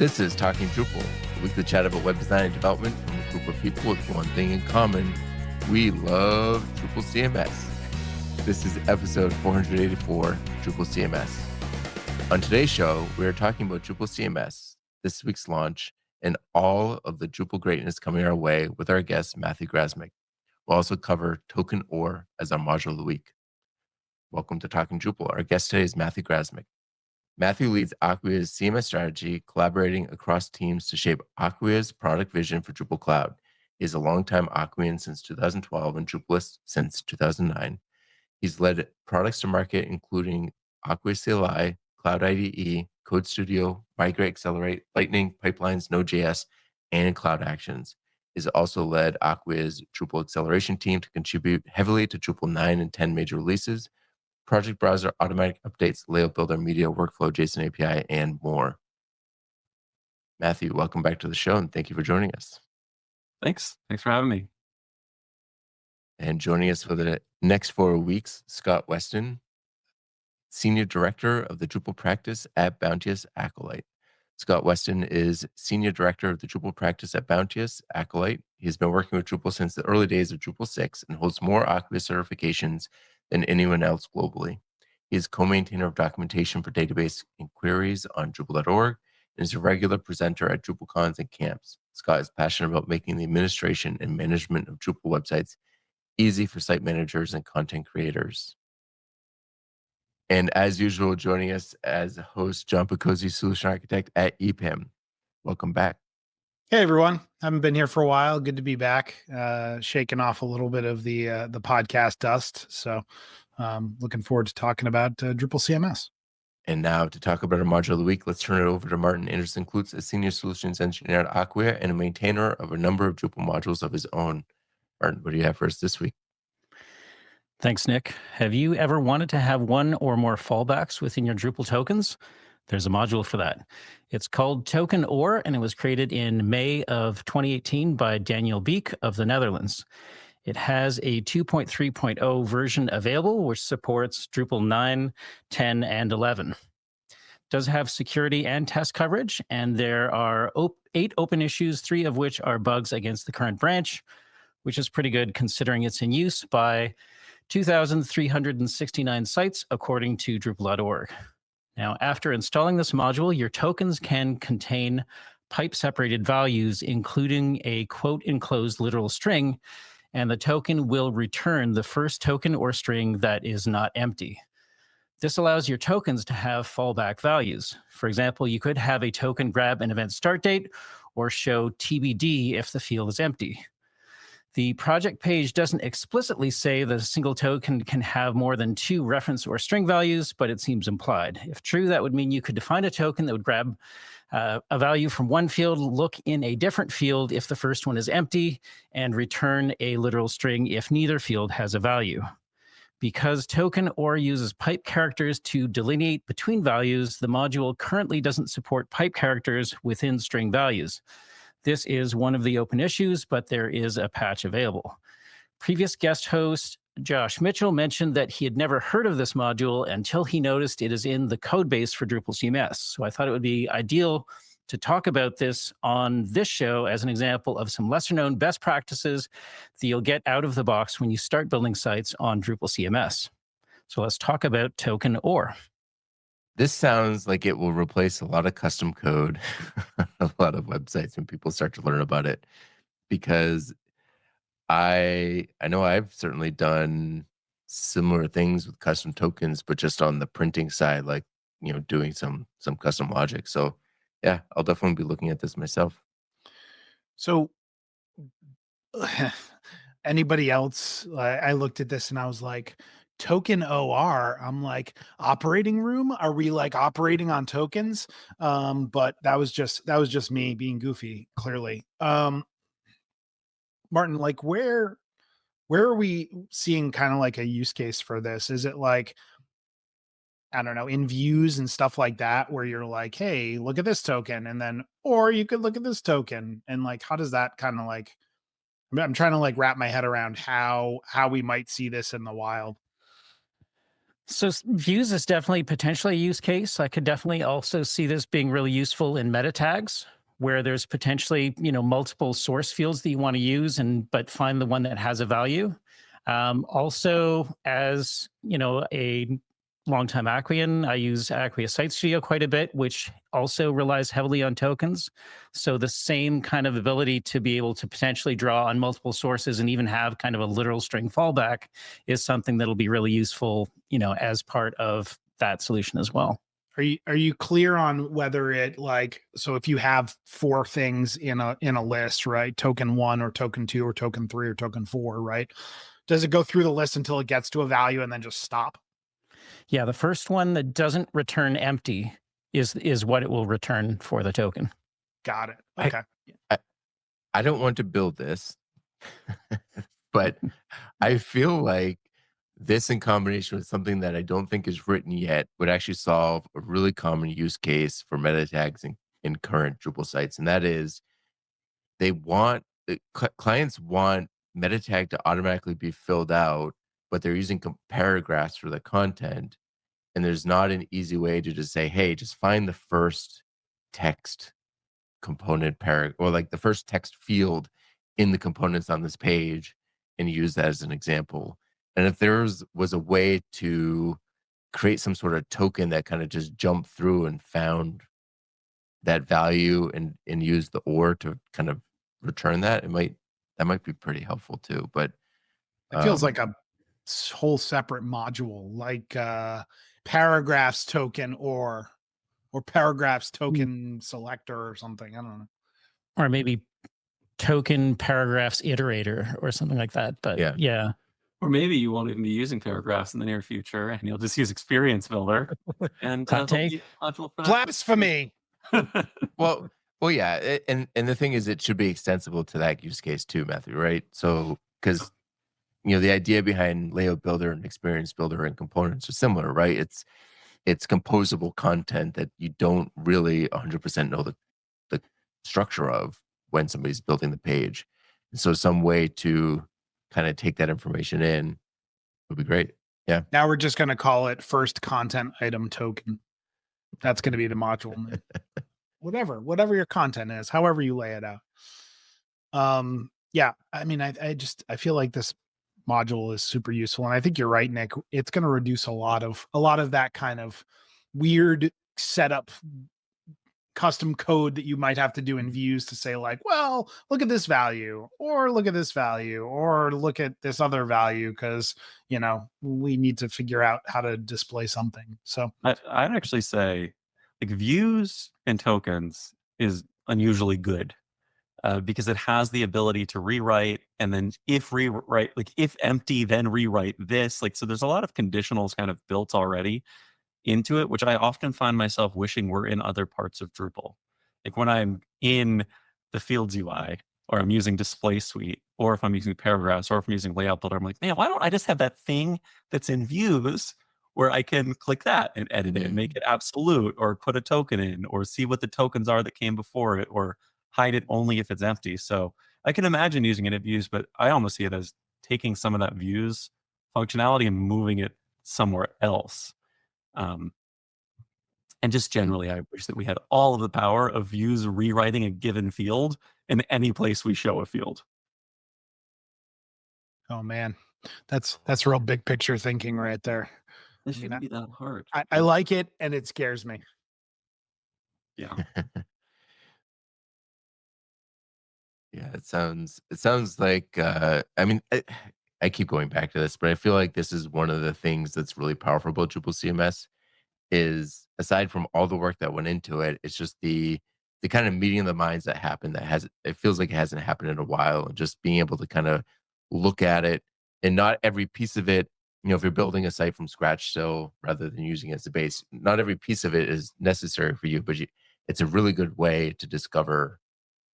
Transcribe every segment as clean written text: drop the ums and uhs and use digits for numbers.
This is Talking Drupal, a weekly chat about web design and development from a group of people with one thing in common. We love Drupal CMS. This is episode 484, Drupal CMS. On today's show, we are talking about Drupal CMS, this week's launch, and all of the Drupal greatness coming our way with our guest, Matthew Grasmick. We'll also cover Token Or as our module of the week. Welcome to Talking Drupal. Our guest today is Matthew Grasmick. Matthew leads Acquia's CMS strategy, collaborating across teams to shape Acquia's product vision for Drupal Cloud. He is a longtime Acquian since 2012 and Drupalist since 2009. He's led products to market, including Acquia CLI, Cloud IDE, Code Studio, Migrate Accelerate, Lightning, Pipelines, Node.js, and Cloud Actions. He's also led Acquia's Drupal acceleration team to contribute heavily to Drupal 9 and 10 major releases, Project Browser, automatic updates, layout builder, media, workflow, JSON API, and more. Matthew, welcome back to the show, and thank you for joining us. Thanks for having me. And joining us for the next 4 weeks, Scott Weston, Senior Director of the Drupal practice at Bounteous Acolyte. Scott Weston is Senior Director of the Drupal practice at Bounteous Acolyte. He's been working with Drupal since the early days of Drupal 6 and holds more Acquia certifications than anyone else globally. He is co-maintainer of documentation for database inquiries on Drupal.org and is a regular presenter at DrupalCons and camps. Scott is passionate about making the administration and management of Drupal websites easy for site managers and content creators. And as usual, joining us as a host, John Picozzi, Solution Architect at EPAM. Welcome back. Hey, everyone. Haven't been here for a while. Good to be back. Shaking off a little bit of the podcast dust. So looking forward to talking about Drupal CMS. And now to talk about our module of the week, let's turn it over to Martin Anderson-Klutz, a Senior Solutions Engineer at Acquia and a maintainer of a number of Drupal modules of his own. Martin, what do you have for us this week? Thanks, Nick. Have you ever wanted to have one or more fallbacks within your Drupal tokens? There's a module for that. It's called Token Or, and it was created in May of 2018 by Daniel Beek of the Netherlands. It has a 2.3.0 version available, which supports Drupal 9, 10, and 11. It does have security and test coverage, and there are 8 open issues, 3 of which are bugs against the current branch, which is pretty good considering it's in use by 2,369 sites, according to Drupal.org. Now, after installing this module, your tokens can contain pipe-separated values, including a quote-enclosed literal string, and the token will return the first token or string that is not empty. This allows your tokens to have fallback values. For example, you could have a token grab an event start date or show TBD if the field is empty. The project page doesn't explicitly say that a single token can have more than 2 reference or string values, but it seems implied. If true, that would mean you could define a token that would grab a value from one field, look in a different field if the first one is empty, and return a literal string if neither field has a value. Because Token Or uses pipe characters to delineate between values, the module currently doesn't support pipe characters within string values. This is one of the open issues, but there is a patch available. Previous guest host Josh Mitchell mentioned that he had never heard of this module until he noticed it is in the code base for Drupal CMS. So I thought it would be ideal to talk about this on this show as an example of some lesser known best practices that you'll get out of the box when you start building sites on Drupal CMS. So let's talk about Token Or. This sounds like it will replace a lot of custom code, a lot of websites when people start to learn about it, because I know I've certainly done similar things with custom tokens, but just on the printing side, like, doing some custom logic. So yeah, I'll definitely be looking at this myself. So anybody else, I looked at this and I was like, Token OR, I'm like, operating room? Are we like operating on tokens? But that was just me being goofy, clearly. Martin, like where are we seeing kind of like a use case for this? Is it like, I don't know, in views and stuff like that, where you're like, hey, look at this token, and then, or you could look at this token, and like, how does that kind of like, I'm trying to like wrap my head around how we might see this in the wild. So views is definitely potentially a use case. I could definitely also see this being really useful in meta tags, where there's potentially, multiple source fields that you want to use, but find the one that has a value. Also, as a longtime Acquean, I use Acquia Site Studio quite a bit, which also relies heavily on tokens. So the same kind of ability to be able to potentially draw on multiple sources and even have kind of a literal string fallback is something that'll be really useful, as part of that solution as well. Are you clear on whether it, like, so if you have 4 things in a list, right? Token 1 or token 2 or token 3 or token 4, right? Does it go through the list until it gets to a value and then just stop? Yeah, the first one that doesn't return empty is what it will return for the token. Got it. Okay. I don't want to build this, but I feel like this in combination with something that I don't think is written yet would actually solve a really common use case for meta tags in current Drupal sites. And that is clients want meta tag to automatically be filled out, but they're using paragraphs for the content. And there's not an easy way to just say, hey, just find the first text component or like the first text field in the components on this page and use that as an example. And if there was a way to create some sort of token that kind of just jumped through and found that value and use the OR to kind of return that, that might be pretty helpful too. But it feels like a whole separate module, like paragraphs token or paragraphs token selector or something. I don't know. Or maybe token paragraphs iterator or something like that. But yeah. Or maybe you won't even be using paragraphs in the near future, and you'll just use Experience Builder. And blasphemy. well, yeah, and the thing is, it should be extensible to that use case too, Matthew. Right? So, because the idea behind layout builder and experience builder and components are similar, right? It's composable content that you don't really 100% know the structure of when somebody's building the page. And so some way to kind of take that information in would be great. Yeah. Now we're just going to call it first content item token. That's going to be the module. whatever your content is, however you lay it out. Yeah, I mean, I feel like this module is super useful, and I think you're right, Nick. It's going to reduce a lot of that kind of weird setup, custom code that you might have to do in views to say, like, well, look at this value, or look at this value, or look at this other value, because we need to figure out how to display something. So I'd actually say, like, views and tokens is unusually good. Because it has the ability to rewrite, and then if empty, then rewrite this. So there's a lot of conditionals kind of built already into it, which I often find myself wishing were in other parts of Drupal. Like when I'm in the Fields UI, or I'm using Display Suite, or if I'm using paragraphs, or if I'm using Layout Builder, I'm like, man, why don't I just have that thing that's in views where I can click that and edit it and make it absolute, or put a token in, or see what the tokens are that came before it, or hide it only if it's empty. So I can imagine using it in views, but I almost see it as taking some of that views functionality and moving it somewhere else. And just generally, I wish that we had all of the power of views rewriting a given field in any place we show a field. Oh man, that's real big picture thinking right there. It shouldn't be that hard. I like it, and it scares me. Yeah. Yeah, it sounds like I mean, I keep going back to this, but I feel like this is one of the things that's really powerful about Drupal CMS is, aside from all the work that went into it, it's just the kind of meeting of the minds that happened it feels like it hasn't happened in a while, and just being able to kind of look at it, and not every piece of it, if you're building a site from scratch still rather than using it as a base, not every piece of it is necessary for you, but it's a really good way to discover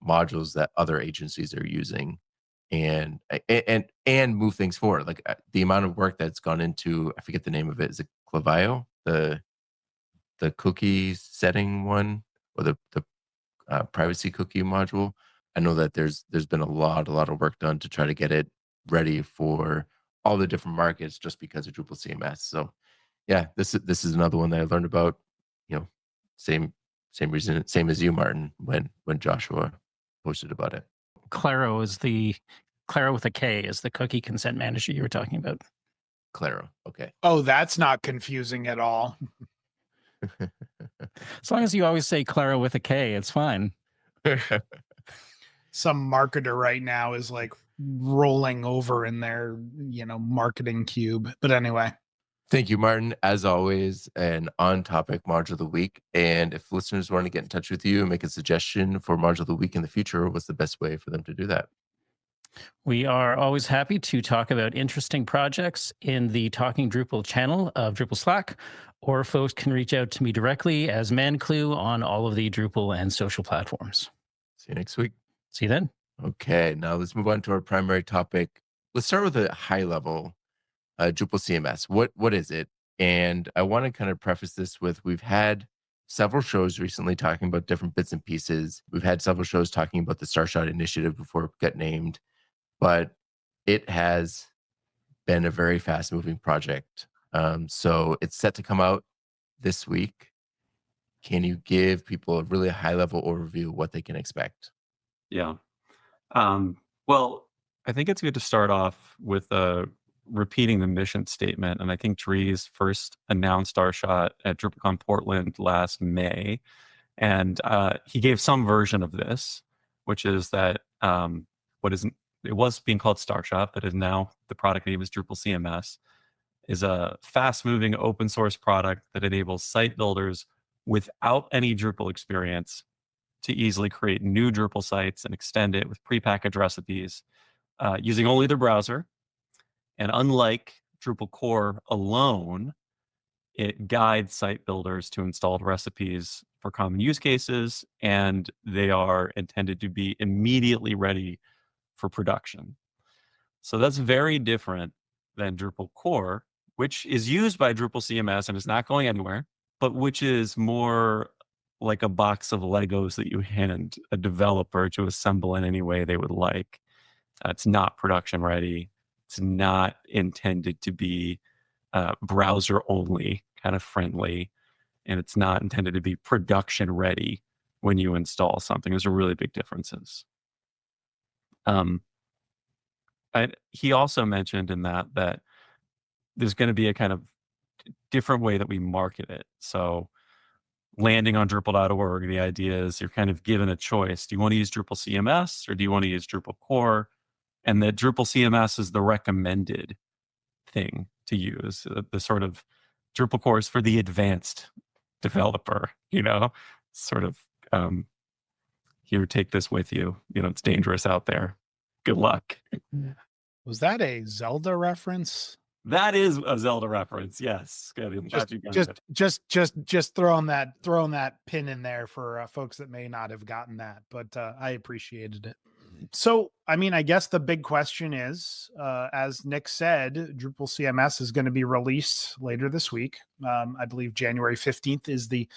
modules that other agencies are using and move things forward. Like the amount of work that's gone into, I forget the name of it, is it Clavio, the cookie setting one, or the privacy cookie module? I know that there's been a lot of work done to try to get it ready for all the different markets just because of Drupal CMS. So Yeah, this is another one that I learned about. Same reason, same as you, Martin, when Joshua posted about it. Claro with a K is the cookie consent manager you were talking about. Claro. Okay. Oh, that's not confusing at all. As long as you always say Claro with a K, it's fine. Some marketer right now is like rolling over in their, marketing cube. But anyway. Thank you, Martin, as always, an on-topic module of the week. And if listeners want to get in touch with you and make a suggestion for module of the week in the future, what's the best way for them to do that? We are always happy to talk about interesting projects in the Talking Drupal channel of Drupal Slack, or folks can reach out to me directly as ManClue on all of the Drupal and social platforms. See you next week. See you then. Okay, now let's move on to our primary topic. Let's start with a high level. Drupal CMS. What is it? And I want to kind of preface this with, we've had several shows recently talking about different bits and pieces. We've had several shows talking about the Starshot initiative before it got named, but it has been a very fast moving project. So it's set to come out this week. Can you give people a really high level overview of what they can expect? Yeah. Well, I think it's good to start off with repeating the mission statement. And I think Dries first announced Starshot at DrupalCon Portland last May. And he gave some version of this, which is that it was being called Starshot, but is now the product name is Drupal CMS, is a fast-moving open source product that enables site builders without any Drupal experience to easily create new Drupal sites and extend it with prepackaged recipes using only their browser. And unlike Drupal core alone, it guides site builders to installed recipes for common use cases, and they are intended to be immediately ready for production. So that's very different than Drupal core, which is used by Drupal CMS and is not going anywhere, but which is more like a box of Legos that you hand a developer to assemble in any way they would like. It's not production ready. It's not intended to be browser only, kind of friendly, and it's not intended to be production ready when you install something. Those are really big differences. He also mentioned in that there's going to be a kind of different way that we market it. So landing on Drupal.org, the idea is you're kind of given a choice. Do you want to use Drupal CMS or do you want to use Drupal core? And that Drupal CMS is the recommended thing to use. The sort of Drupal core is for the advanced developer, sort of here, take this with you. It's dangerous out there. Good luck. Was that a Zelda reference? That is a Zelda reference. Yes. Just throwing that pin in there for folks that may not have gotten that, but I appreciated it. So, I guess the big question is, as Nick said, Drupal CMS is going to be released later this week. I believe January 15th is the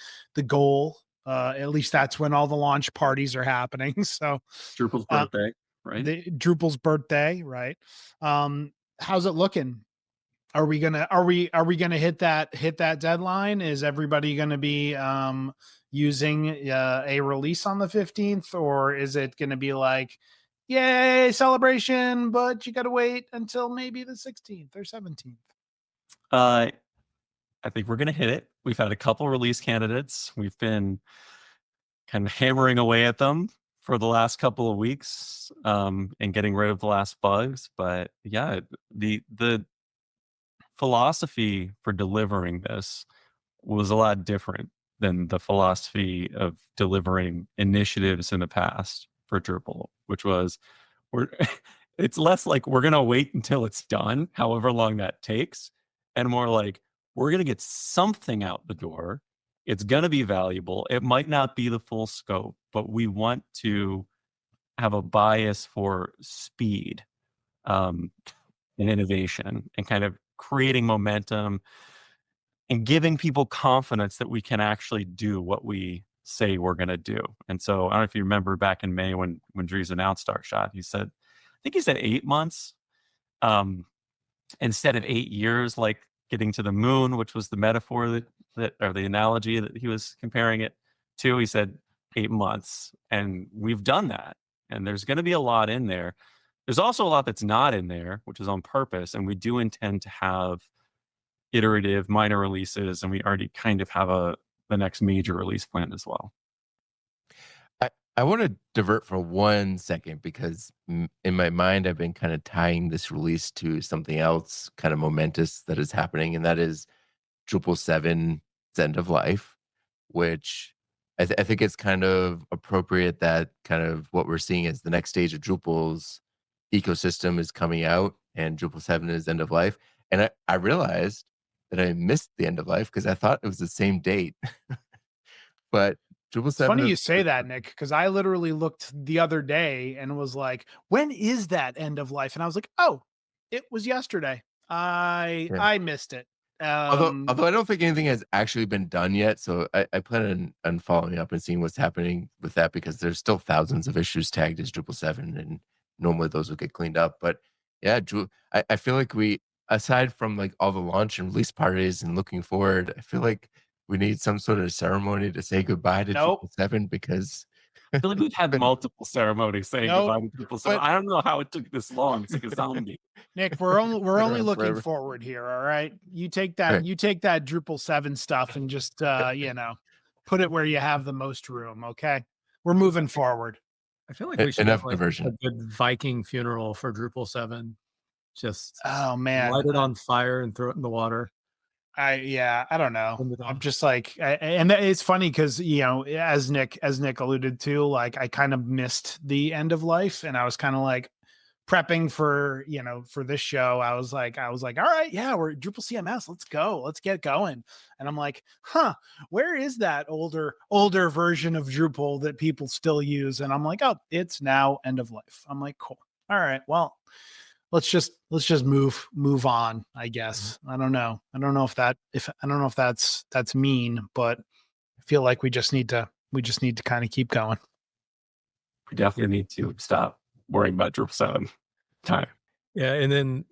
goal. At least that's when all the launch parties are happening. So Drupal's birthday, right? Drupal's birthday, right? How's it looking? Are we gonna hit that deadline? Is everybody gonna be using a release on the 15th, or is it gonna be like, yay, celebration, but you gotta wait until maybe the 16th or 17th? I think we're gonna hit it. We've had a couple release candidates. We've been kind of hammering away at them for the last couple of weeks and getting rid of the last bugs. But yeah, the philosophy for delivering this was a lot different than the philosophy of delivering initiatives in the past for Drupal, which was it's less like we're going to wait until it's done, however long that takes, and more like we're going to get something out the door. It's going to be valuable. It might not be the full scope, but we want to have a bias for speed and innovation and kind of creating momentum and giving people confidence that we can actually do what we say we're going to do. And so I don't know if you remember back in May when Dries announced Starshot, he said 8 months instead of 8 years like getting to the moon, which was the metaphor that or the analogy that he was comparing it to. He said 8 months, and we've done that. And there's going to be a lot in there. There's also a lot that's not in there, which is on purpose. And we do intend to have iterative minor releases, and we already kind of have the next major release plan as well. I want to divert for 1 second because in my mind, I've been kind of tying this release to something else kind of momentous that is happening, and that is Drupal 7's end of life, which I think it's kind of appropriate that kind of what we're seeing as the next stage of Drupal's ecosystem is coming out and Drupal 7 is end of life. And I realized that I missed the end of life because I thought it was the same date. But Drupal It's 7 funny you is- say that, Nick, because I literally looked the other day and was like, when is that end of life? And I was like, oh, it was yesterday. I missed it. Although I don't think anything has actually been done yet, so I plan on following up and seeing what's happening with that because there's still thousands of issues tagged as Drupal 7, and normally those will get cleaned up. But yeah, I feel like we, aside from like all the launch and release parties and looking forward, I feel like we need some sort of ceremony to say goodbye to Nope. Drupal 7 because I feel like we've had multiple ceremonies saying Nope. goodbye to people. So But- I don't know how it took this long. It's like a zombie. Nick, we're only around looking forever. forward here. All right. You take that, Right. you take that Drupal 7 stuff and just put it where you have the most room. Okay. We're moving forward. I feel like we should Enough have like diversion. a good Viking funeral for Drupal 7. Just Oh man. light it on fire and throw it in the water. I don't know. Send it I'm on. just like, it's funny because as Nick alluded to, like I kind of missed the end of life, and I was kind of like prepping for for this show. I was like, all right, yeah, we're Drupal CMS. Let's go, let's get going. And I'm like, where is that older version of Drupal that people still use? And I'm like, oh, it's now end of life. I'm like, cool. All right, well, let's just move on, I guess. I don't know if that's mean, but I feel like we just need to kind of keep going. We definitely need to stop worrying about Drupal 7 time. Yeah, and then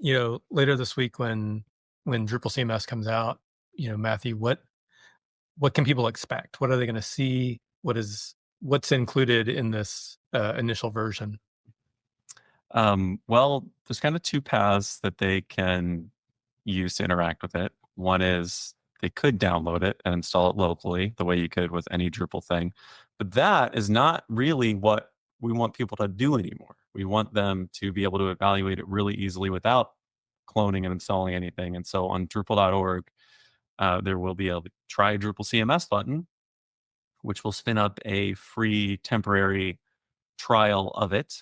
later this week when Drupal CMS comes out, Matthew, what can people expect? What are they going to see? What's included in this initial version? Well, there's kind of two paths that they can use to interact with it. One is they could download it and install it locally, the way you could with any Drupal thing. But that is not really what we want people to do anymore. We want them to be able to evaluate it really easily without cloning and installing anything. And so on Drupal.org, there will be a try Drupal CMS button, which will spin up a free temporary trial of it.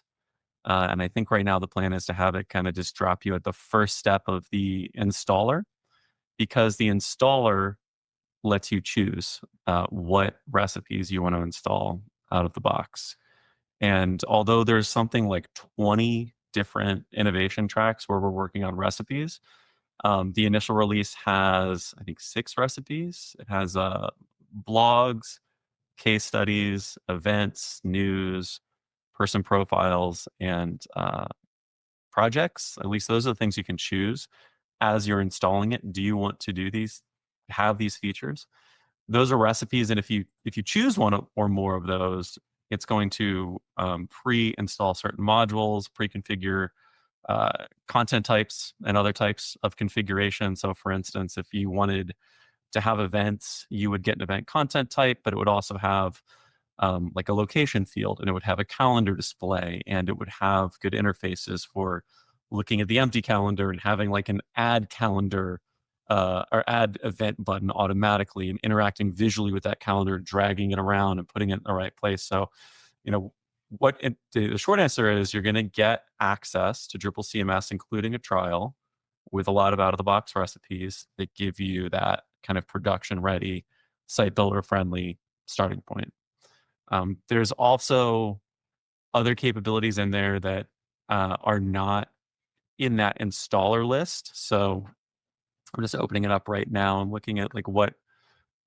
And I think right now the plan is to have it kind of just drop you at the first step of the installer, because the installer lets you choose what recipes you want to install out of the box. And although there's something like 20 different innovation tracks where we're working on recipes, the initial release has, I think, 6 recipes. It has blogs, case studies, events, news, person profiles, and projects. At least those are the things you can choose as you're installing it. Do you want to have these features? Those are recipes, and if you choose one or more of those, it's going to pre-install certain modules, pre-configure content types and other types of configuration. So for instance, if you wanted to have events, you would get an event content type, but it would also have like a location field, and it would have a calendar display, and it would have good interfaces for looking at the empty calendar and having like an add calendar or add event button automatically and interacting visually with that calendar, dragging it around and putting it in the right place. So, the short answer is you're going to get access to Drupal CMS, including a trial with a lot of out-of-the-box recipes that give you that kind of production-ready, site builder-friendly starting point. There's also other capabilities in there that are not in that installer list. So I'm just opening it up right now and looking at like what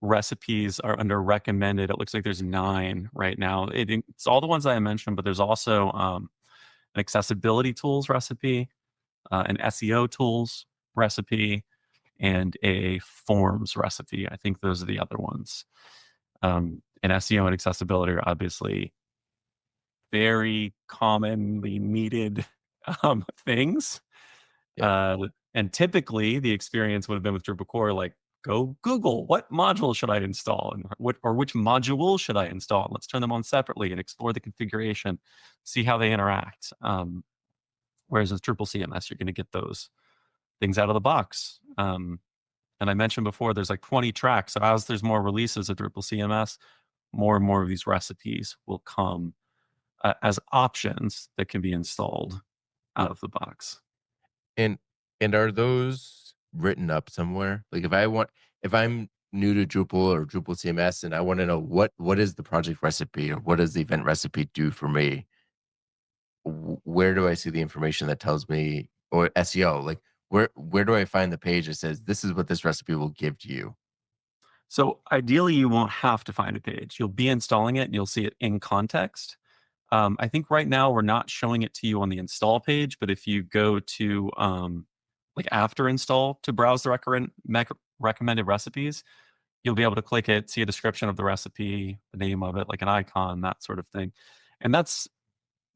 recipes are under recommended. It looks like there's 9 right now. It's all the ones I mentioned, but there's also an accessibility tools recipe, an SEO tools recipe, and a forms recipe. I think those are the other ones. And SEO and accessibility are obviously very commonly needed things. And typically the experience would have been with Drupal core, like, go Google what module should I install and which module should I install. Let's turn them on separately and explore the configuration, see how they interact. Whereas with Drupal CMS, you're going to get those things out of the box. And I mentioned before, there's like 20 tracks. So as there's more releases of Drupal CMS, more and more of these recipes will come as options that can be installed out of the box. And are those written up somewhere? Like if I'm new to Drupal or Drupal CMS and I want to know what is the project recipe or what does the event recipe do for me, where do I see the information that tells me, or SEO, like where do I find the page that says this is what this recipe will give to you? So ideally, you won't have to find a page. You'll be installing it and you'll see it in context. I think right now we're not showing it to you on the install page, but if you go to like after install to browse the recommended recipes, you'll be able to click it, see a description of the recipe, the name of it, like an icon, that sort of thing. And that's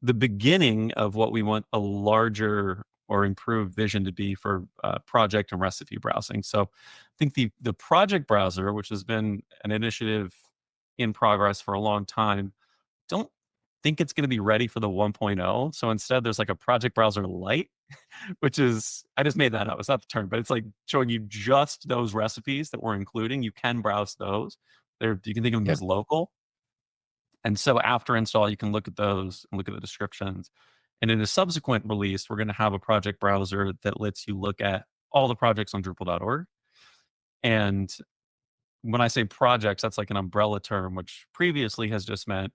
the beginning of what we want a larger or improved vision to be for project and recipe browsing. So I think the project browser, which has been an initiative in progress for a long time, don't think it's going to be ready for the 1.0. So instead, there's like a project browser lite, which is, I just made that up. It's not the term, but it's like showing you just those recipes that we're including. You can browse those. You can think of them as local. And so after install, you can look at those and look at the descriptions. And in a subsequent release, we're going to have a project browser that lets you look at all the projects on Drupal.org. And when I say projects, that's like an umbrella term, which previously has just meant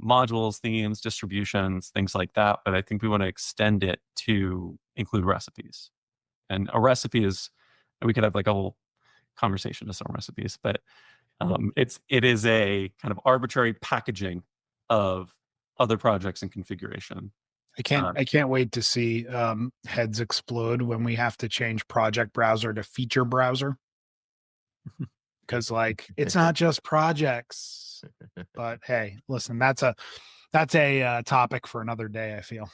modules, themes, distributions, things like that. But I think we want to extend it to include recipes. And a recipe is, we could have like a whole conversation just on recipes, but it is a kind of arbitrary packaging of other projects and configuration. I can't wait to see heads explode when we have to change project browser to feature browser. Because like it's not just projects, but hey, listen, that's a topic for another day, I feel.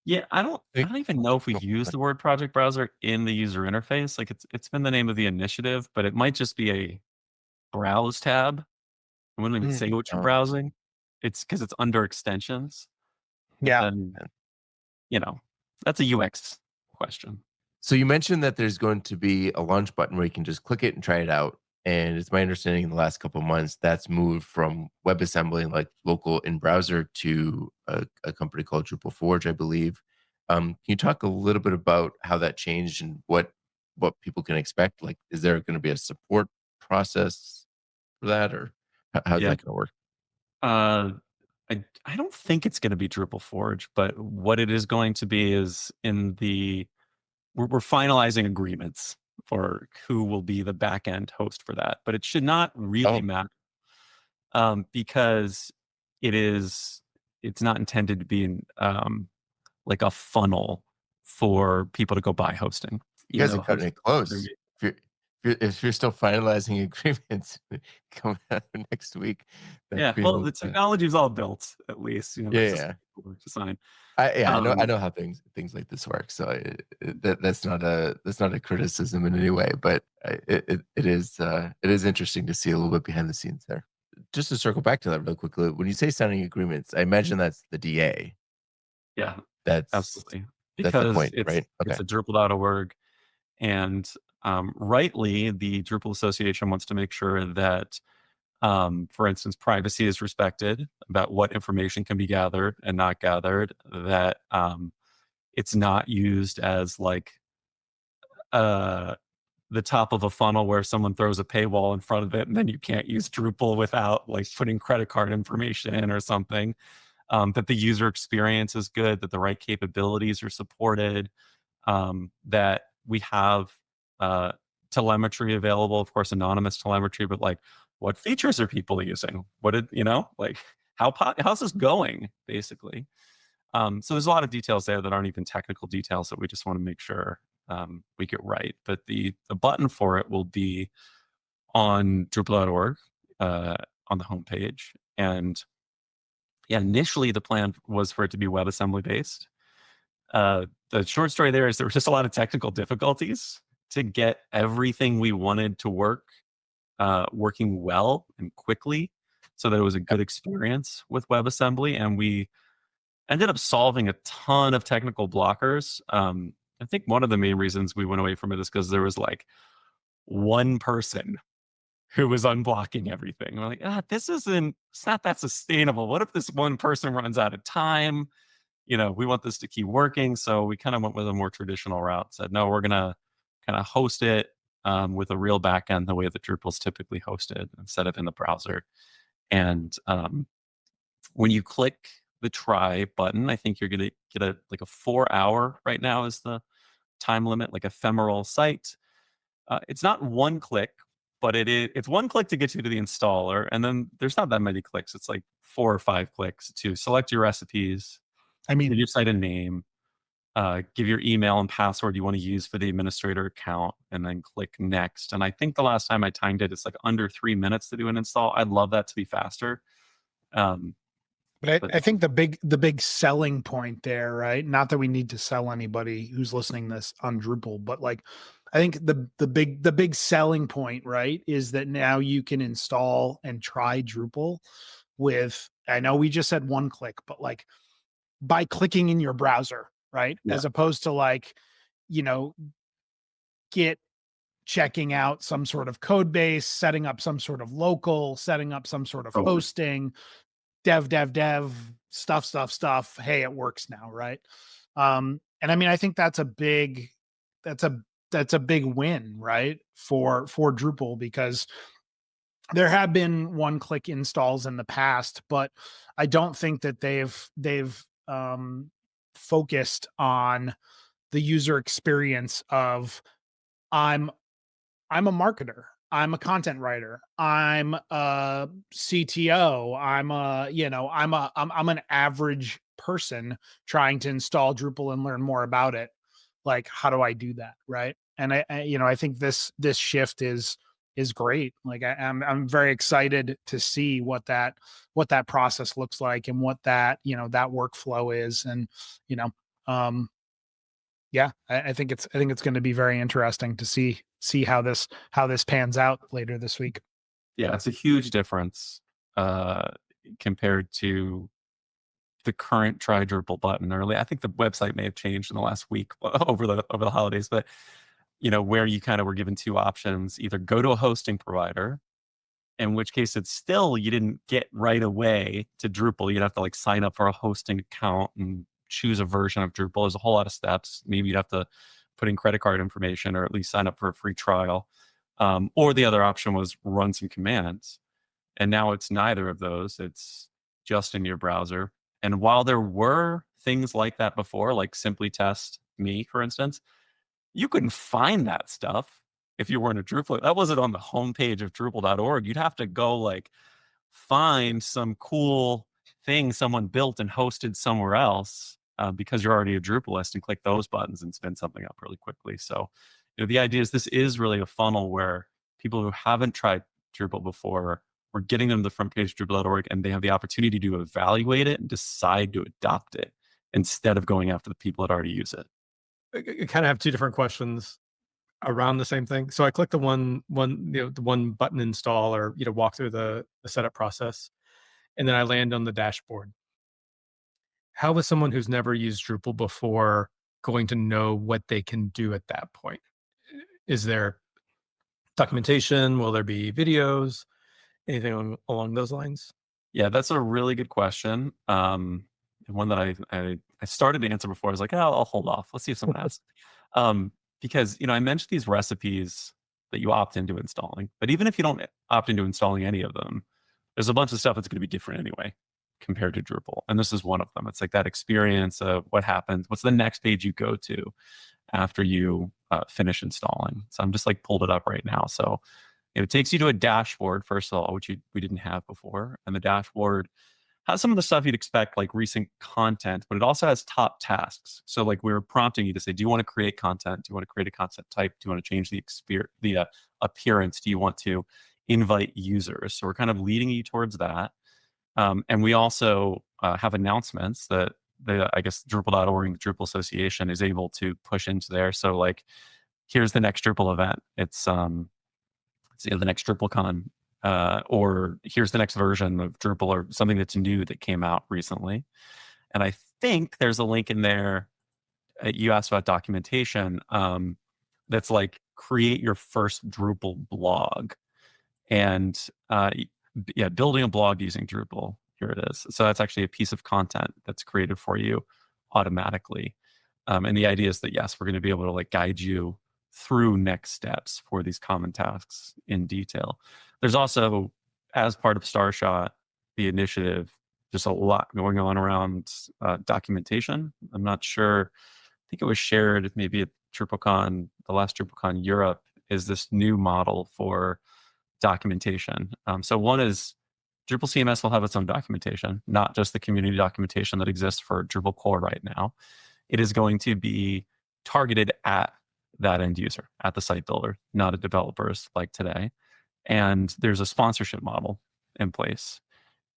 Yeah, I don't even know if we use the word project browser in the user interface. Like it's been the name of the initiative, but it might just be a browse tab. I wouldn't even say what you're browsing. It's because it's under extensions. Yeah. And, that's a UX question. So you mentioned that there's going to be a launch button where you can just click it and try it out. And it's my understanding in the last couple of months that's moved from WebAssembly, like local in browser, to a company called Drupal Forge, I believe. Can you talk a little bit about how that changed and what people can expect? Like, is there going to be a support process for that, or how's that going to work? I don't think it's going to be Drupal Forge, but what it is going to be is we're finalizing agreements for who will be the back-end host for that, but it should not really matter because it's not intended to be like a funnel for people to go buy hosting. You guys are cutting it close. If you're still finalizing agreements coming out next week. Well, the technology is all built, at least. To sign. I know how things like this work. So that's not a criticism in any way, but it is interesting to see a little bit behind the scenes there. Just to circle back to that real quickly, when you say signing agreements, I imagine that's the DA. Yeah, that's absolutely, because that's the point, it's, right? It's a Drupal.org, and rightly, the Drupal Association wants to make sure that, for instance, privacy is respected about what information can be gathered and not gathered, that it's not used as like the top of a funnel where someone throws a paywall in front of it and then you can't use Drupal without like putting credit card information in or something. That the user experience is good, that the right capabilities are supported, that we have telemetry available, of course, anonymous telemetry, but like what features are people using? How's this going, basically? So there's a lot of details there that aren't even technical details that we just want to make sure we get right. But the button for it will be on Drupal.org on the homepage. And yeah, initially the plan was for it to be WebAssembly based. The short story there is there were just a lot of technical difficulties to get everything we wanted to work working well and quickly, so that it was a good experience with WebAssembly. And we ended up solving a ton of technical blockers. I think one of the main reasons we went away from it is because there was like one person who was unblocking everything. We're like, it's not that sustainable. What if this one person runs out of time? We want this to keep working. So we kind of went with a more traditional route. Said, no, we're going to kind of host it with a real backend the way that Drupal's typically hosted instead of in the browser. And when you click the try button, I think you're going to get a 4-hour right now is the time limit, like ephemeral site. It's not one click, but it's one click to get you to the installer. And then there's not that many clicks. It's like 4 or 5 clicks to select your recipes. I mean, give your site a name, give your email and password you want to use for the administrator account, and then click next. And I think the last time I timed it, it's like under 3 minutes to do an install. I'd love that to be faster. But I think the big selling point there, right? Not that we need to sell anybody who's listening this on Drupal, but like, I think the big selling point, right, is that now you can install and try Drupal with, I know we just said one click, but like by clicking in your browser, right? Yeah. As opposed to like, Git checking out some sort of code base, setting up some sort of local, setting up some sort of hosting, dev, stuff. Hey, it works now, right? And I mean, I think that's a big win, right? For Drupal, because there have been one-click installs in the past, but I don't think that they've focused on the user experience of I'm a marketer, I'm a content writer, I'm a CTO, I'm an average person trying to install Drupal and learn more about it. Like, how do I do that, right? And I think this shift is great. Like I'm very excited to see what that process looks like and what that workflow is. And I think it's going to be very interesting to see how this pans out later this week. Yeah, it's a huge difference compared to the current try Drupal button. Early, I think the website may have changed in the last week over the holidays, but where you kind of were given 2 options: either go to a hosting provider, in which case it's still, you didn't get right away to Drupal. You'd have to like sign up for a hosting account and choose a version of Drupal. There's a whole lot of steps. Maybe you'd have to put in credit card information or at least sign up for a free trial. Or the other option was run some commands. And now it's neither of those. It's just in your browser. And while there were things like that before, like simply test me, for instance, you couldn't find that stuff if you weren't a Drupal. That wasn't on the homepage of Drupal.org. You'd have to go like find some cool thing someone built and hosted somewhere else because you're already a Drupalist, and click those buttons and spin something up really quickly. So, the idea is this is really a funnel where people who haven't tried Drupal before, we're getting them to the front page of Drupal.org, and they have the opportunity to evaluate it and decide to adopt it instead of going after the people that already use it. I kind of have 2 different questions around the same thing. So I click the one button install, or walk through the setup process, and then I land on the dashboard. How is someone who's never used Drupal before going to know what they can do at that point? Is there documentation? Will there be videos? Anything along those lines? Yeah, that's a really good question. And one that I started to answer before. I was like, I'll hold off. Let's see if someone asks. Because, I mentioned these recipes that you opt into installing. But even if you don't opt into installing any of them, there's a bunch of stuff that's going to be different anyway compared to Drupal. And this is one of them. It's like that experience of what happens. What's the next page you go to after you finish installing? So I'm just like pulled it up right now. So it takes you to a dashboard, first of all, which we didn't have before. And the dashboard has some of the stuff you'd expect, like recent content, but it also has top tasks. So like we were prompting you to say, do you want to create content? Do you want to create a content type? Do you want to change the appearance? Do you want to invite users? So we're kind of leading you towards that. And we also have announcements that I guess Drupal.org and the Drupal Association is able to push into there. So like, here's the next Drupal event. It's the next DrupalCon, or here's the next version of Drupal or something that's new that came out recently. And I think there's a link in there. You asked about documentation. That's like create your first Drupal blog, and building a blog using Drupal. Here it is. So that's actually a piece of content that's created for you automatically. And the idea is that, yes, we're going to be able to like guide you through next steps for these common tasks in detail. There's also, as part of Starshot, the initiative, there's a lot going on around documentation. I'm not sure. I think it was shared maybe at DrupalCon, the last DrupalCon Europe, is this new model for documentation. So one is Drupal CMS will have its own documentation, not just the community documentation that exists for Drupal core right now. It is going to be targeted at that end user, at the site builder, not at developers like today. And there's a sponsorship model in place.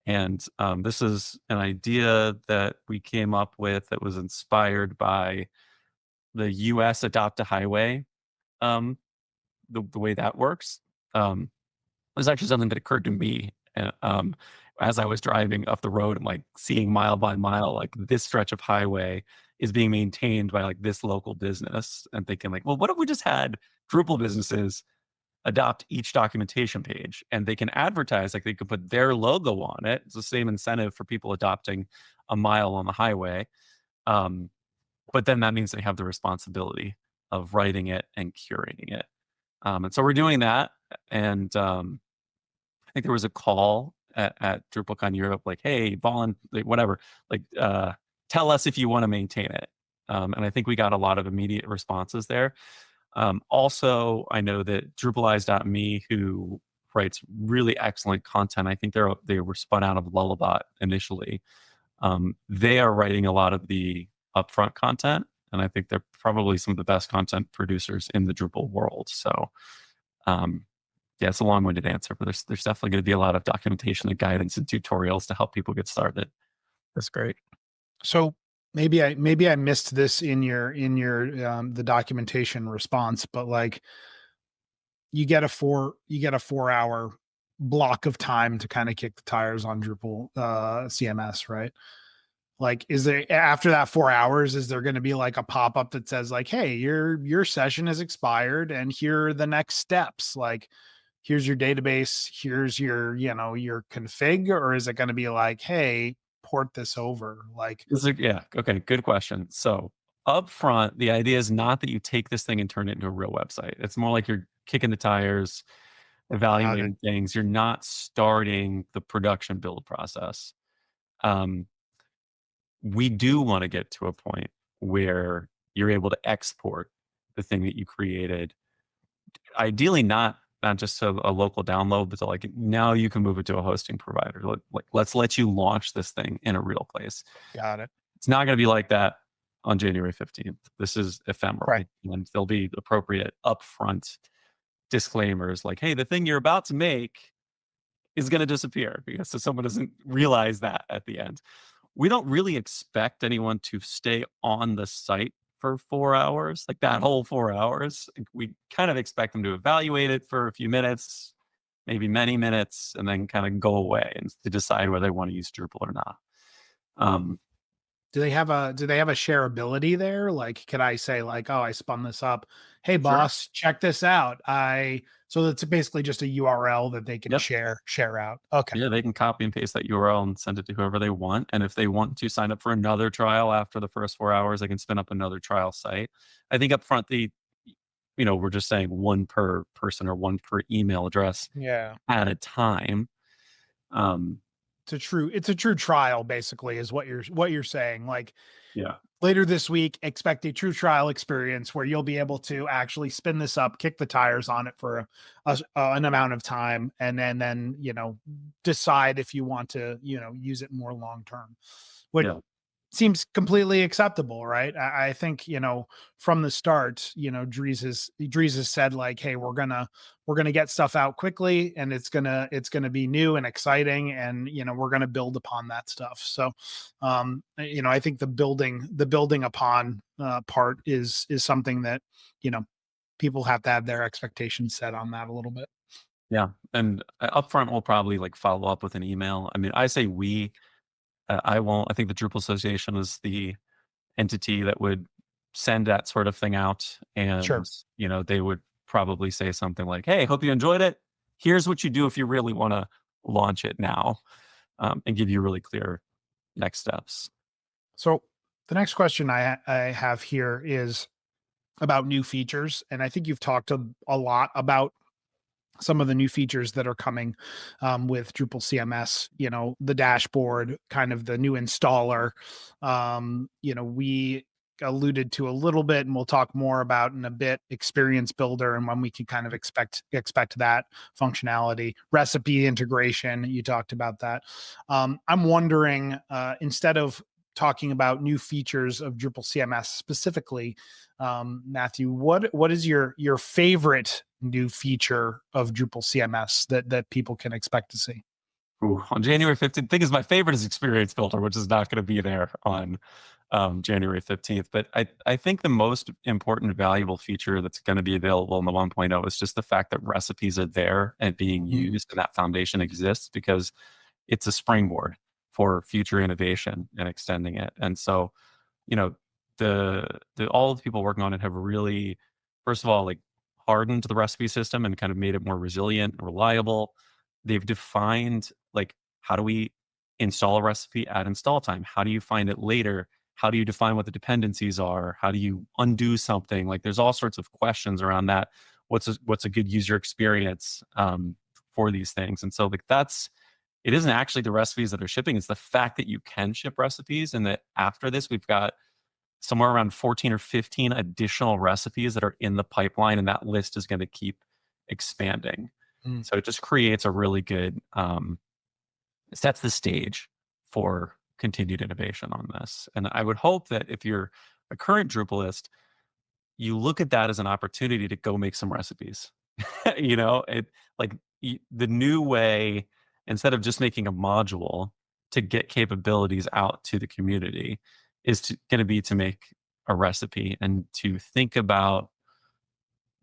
And this is an idea that we came up with that was inspired by the US Adopt a Highway, the way that works. It was actually something that occurred to me as I was driving up the road and like seeing mile by mile, like this stretch of highway is being maintained by like this local business, and thinking like, well, what if we just had Drupal businesses adopt each documentation page, and they can advertise, like they could put their logo on it. It's the same incentive for people adopting a mile on the highway. But then that means they have the responsibility of writing it and curating it. And so we're doing that. And I think there was a call at DrupalCon Europe, like, hey, whatever, like, tell us if you want to maintain it. And I think we got a lot of immediate responses there. Also, I know that DrupalEyes.me, who writes really excellent content, I think they were spun out of Lullabot initially. They are writing a lot of the upfront content, and I think they're probably some of the best content producers in the Drupal world. So, yeah, it's a long-winded answer, but there's definitely going to be a lot of documentation and guidance and tutorials to help people get started. That's great. So maybe I missed this in your the documentation response, but like you get a 4-hour block of time to kind of kick the tires on Drupal CMS, right? Like, is there, after that 4 hours, is there going to be like a pop-up that says like, hey, your session has expired and here are the next steps? Like, here's your database, here's your config, or is it going to be like, hey, port this over? Like, yeah, okay, good question. So up front, the idea is not that you take this thing and turn it into a real website. It's more like you're kicking the tires, evaluating things. You're not starting the production build process. We do want to get to a point where you're able to export the thing that you created, ideally not just to a local download, but to like, now you can move it to a hosting provider. Like, let's let you launch this thing in a real place. Got it. It's not going to be like that on January 15th. This is ephemeral, right? And there'll be appropriate upfront disclaimers like, hey, the thing you're about to make is going to disappear, because so someone doesn't realize that at the end. We don't really expect anyone to stay on the site for 4 hours, like that whole 4 hours. We kind of expect them to evaluate it for a few minutes, maybe many minutes, and then kind of go away and to decide whether they want to use Drupal or not. Do they have a shareability there? Like, could I say like, oh, I spun this up. Hey boss, check this out. So that's basically just a URL that they can share out. Okay. Yeah, they can copy and paste that URL and send it to whoever they want. And if they want to sign up for another trial after the first 4 hours, they can spin up another trial site. I think up front, we're just saying one per person or one per email address at a time. it's a true trial, basically, is what you're saying. Like, Yeah. later this week, expect a true trial experience where you'll be able to actually spin this up, kick the tires on it for an amount of time, and then decide if you want to use it more long term, which seems completely acceptable, right? I think from the start, Dries has said, like, hey, we're gonna get stuff out quickly, and it's gonna be new and exciting, and we're gonna build upon that stuff. So I think the building upon part is something that people have to have their expectations set on that a little bit. Yeah. And upfront, we'll probably like follow up with an email. I mean, I say we, I won't. I think the Drupal Association is the entity that would send that sort of thing out. And, Sure. They would probably say something like, hey, hope you enjoyed it. Here's what you do if you really want to launch it now, and give you really clear next steps. So the next question I have here is about new features. And I think you've talked a lot about some of the new features that are coming with Drupal CMS, the dashboard, kind of the new installer. We alluded to a little bit, and we'll talk more about in a bit, experience builder and when we can kind of expect that functionality. Recipe integration, you talked about that. I'm wondering, instead of talking about new features of Drupal CMS specifically, Matthew, what is your favorite new feature of Drupal CMS that people can expect to see? Ooh, on January 15th, thing is, my favorite is experience builder, which is not going to be there on January 15th. But I think the most important, valuable feature that's going to be available in the 1.0 is just the fact that recipes are there and being used, and that foundation exists, because it's a springboard for future innovation and extending it. And so, all the people working on it have really, first of all, like, hardened the recipe system and kind of made it more resilient and reliable. They've defined, like, how do we install a recipe at install time? How do you find it later? How do you define what the dependencies are? How do you undo something? Like, there's all sorts of questions around that. What's a good user experience for these things? And so, like, it isn't actually the recipes that are shipping. It's the fact that you can ship recipes, and that after this, we've got somewhere around 14 or 15 additional recipes that are in the pipeline, and that list is going to keep expanding. So it just creates a really good, sets the stage for continued innovation on this. And I would hope that if you're a current Drupalist, you look at that as an opportunity to go make some recipes. The new way, instead of just making a module to get capabilities out to the community, is going to be to make a recipe and to think about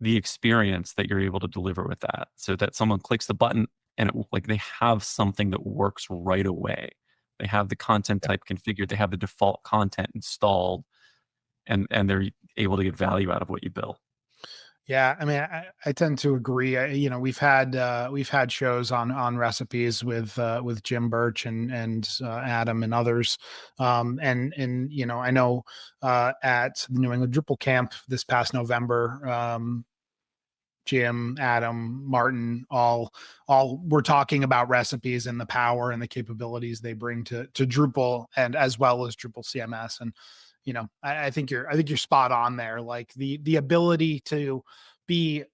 the experience that you're able to deliver with that, so that someone clicks the button and they have something that works right away. They have the content type configured, they have the default content installed, and they're able to get value out of what you build. Yeah, I mean, I tend to agree. We've had shows on recipes with Jim Birch and Adam and others, and I know at the New England Drupal Camp this past November, Jim, Adam, Martin, all were talking about recipes and the power and the capabilities they bring to Drupal, and as well as Drupal CMS. And I think you're spot on there. Like, the ability to be,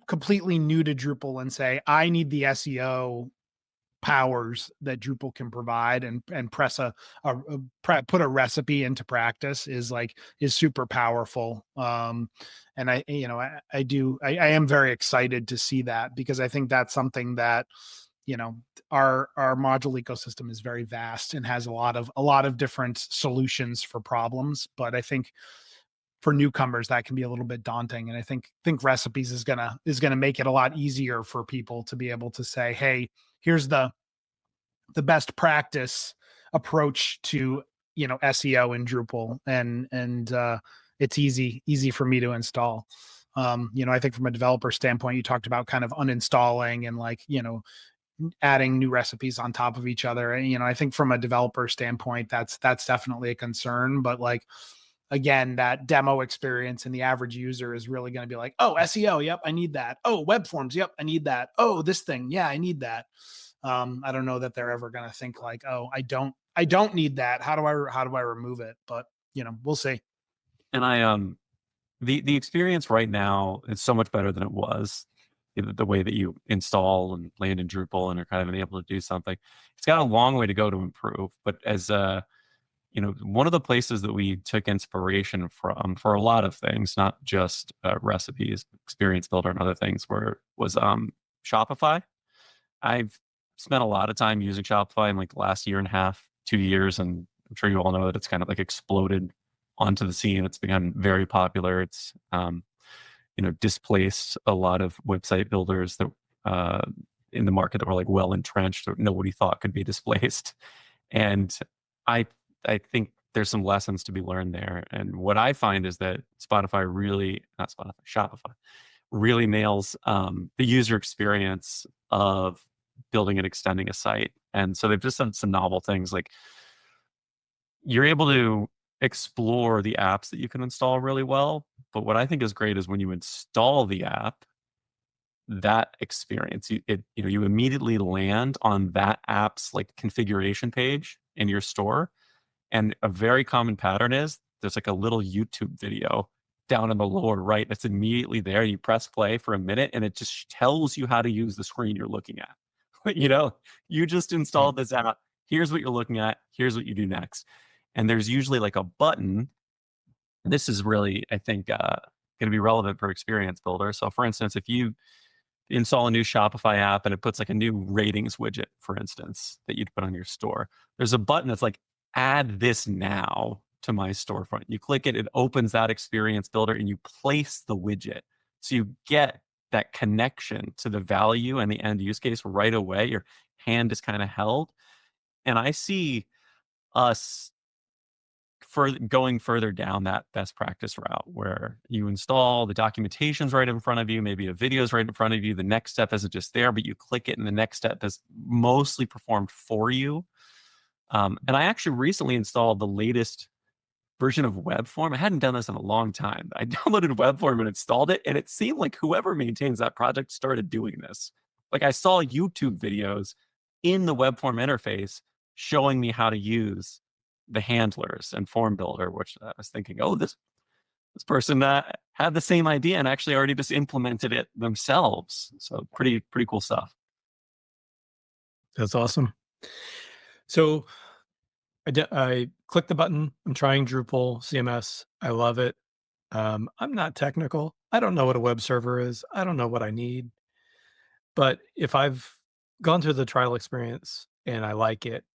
completely new to Drupal and say, I need the SEO powers that Drupal can provide, and put a recipe into practice is super powerful. And I am very excited to see that, because I think that's something that, our module ecosystem is very vast and has a lot of different solutions for problems. But I think for newcomers, that can be a little bit daunting. And I think recipes is gonna make it a lot easier for people to be able to say, hey, here's the best practice approach to SEO in Drupal, and it's easy for me to install. I think from a developer standpoint, you talked about kind of uninstalling and adding new recipes on top of each other. And I think from a developer standpoint, that's definitely a concern. But again, that demo experience and the average user is really going to be like, oh, SEO, yep, I need that. Oh, web forms, yep, I need that. Oh, this thing, yeah, I need that. I don't know that they're ever going to think like, oh, I don't need that. How do I remove it? But we'll see. And the experience right now is so much better than it was. The way that you install and land in Drupal and are kind of able to do something, it's got a long way to go to improve. But as one of the places that we took inspiration from for a lot of things, not just recipes, experience builder, and other things, was Shopify. I've spent a lot of time using Shopify in like the last year and a half, 2 years, and I'm sure you all know that it's kind of like exploded onto the scene. It's become very popular. It's displaced a lot of website builders that in the market that were like well entrenched or nobody thought could be displaced. And I think there's some lessons to be learned there. And what I find is that Shopify really nails the user experience of building and extending a site. And so they've just done some novel things, like you're able to explore the apps that you can install really well. But what I think is great is when you install the app, that experience, you immediately land on that app's like configuration page in your store. And a very common pattern is there's like a little YouTube video down in the lower right that's immediately there. You press play for a minute and it just tells you how to use the screen you're looking at. You just installed this app. Here's what you're looking at. Here's what you do next. And there's usually like a button. This is really, I think, going to be relevant for experience builder. So for instance, if you install a new Shopify app and it puts like a new ratings widget, for instance, that you'd put on your store, there's a button that's like, add this now to my storefront. You click it, it opens that experience builder and you place the widget. So you get that connection to the value and the end use case right away. Your hand is kind of held. And I see us going further down that best practice route where you install, the documentation's right in front of you, maybe a video's right in front of you. The next step isn't just there, but you click it and the next step is mostly performed for you. And I actually recently installed the latest version of WebForm. I hadn't done this in a long time. I downloaded WebForm and installed it, and it seemed like whoever maintains that project started doing this. Like I saw YouTube videos in the WebForm interface showing me how to use the handlers and form builder, which I was thinking, oh, this person had the same idea and actually already just implemented it themselves. So pretty cool stuff. That's awesome. So I click the button. I'm trying Drupal CMS. I love it. I'm not technical. I don't know what a web server is. I don't know what I need. But if I've gone through the trial experience and I like it,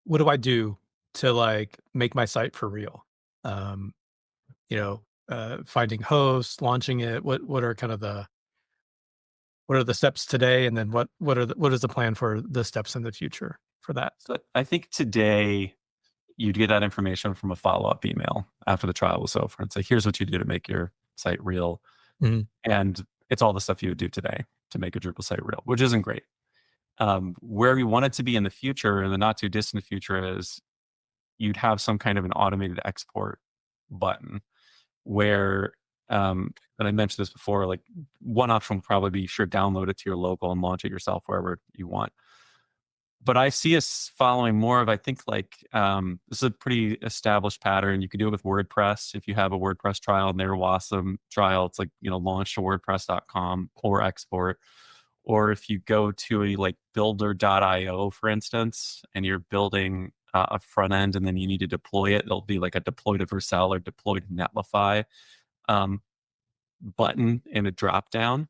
what do I do to like make my site for real? Finding hosts, launching it. What are kind of the steps today, and then what is the plan for the steps in the future for that? So I think today you'd get that information from a follow-up email after the trial was over and say, here's what you do to make your site real. Mm-hmm. And it's all the stuff you would do today to make a Drupal site real, which isn't great. Where we want it to be in the future, in the not too distant future, is you'd have some kind of an automated export button where, and I mentioned this before, like one option will probably be download it to your local and launch it yourself wherever you want. But I see us following more of, I think like, this is a pretty established pattern. You can do it with WordPress. If you have a WordPress trial and their WASM trial, it's like, launch to WordPress.com or export. Or if you go to a like builder.io, for instance, and you're building a front end and then you need to deploy it, there'll be like a deploy to Vercel or deploy to Netlify button in a drop-down.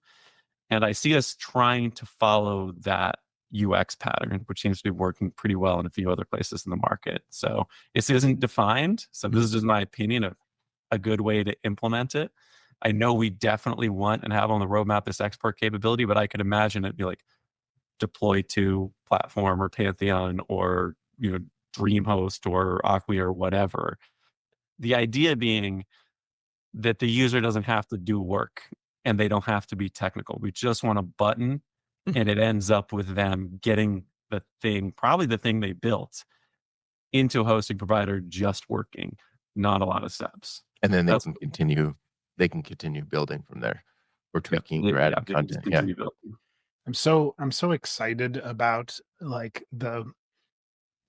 And I see us trying to follow that UX pattern, which seems to be working pretty well in a few other places in the market. So this isn't defined. So this is just my opinion of a good way to implement it. I know we definitely want and have on the roadmap this export capability, but I could imagine it'd be like deploy to Platform or Pantheon or DreamHost or Acquia or whatever. The idea being that the user doesn't have to do work and they don't have to be technical. We just want a button and it ends up with them getting probably the thing they built, into a hosting provider just working, not a lot of steps. And then they can continue building from there or tweaking or adding content. Yeah. I'm so excited about like the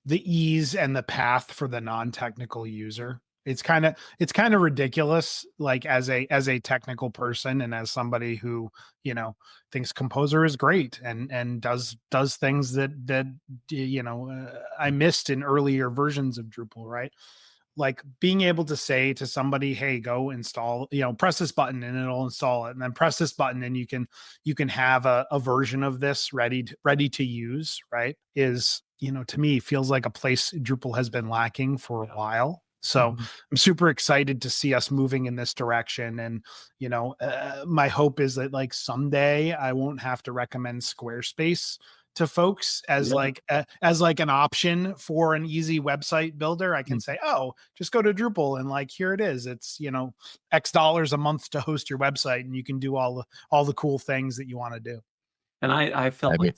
ease and the path for the non-technical user. It's kind of ridiculous, like as a technical person and as somebody who, thinks Composer is great and does things that I missed in earlier versions of Drupal, right? Like being able to say to somebody, hey, go install, press this button and it'll install it, and then press this button and you can have a version of this ready to use, right? Is, to me, feels like a place Drupal has been lacking for a while. So I'm super excited to see us moving in this direction. And, my hope is that like someday I won't have to recommend Squarespace to folks as like an option for an easy website builder. I can say, oh, just go to Drupal and like, here it is. It's, X dollars a month to host your website and you can do all the cool things that you want to do. And I felt like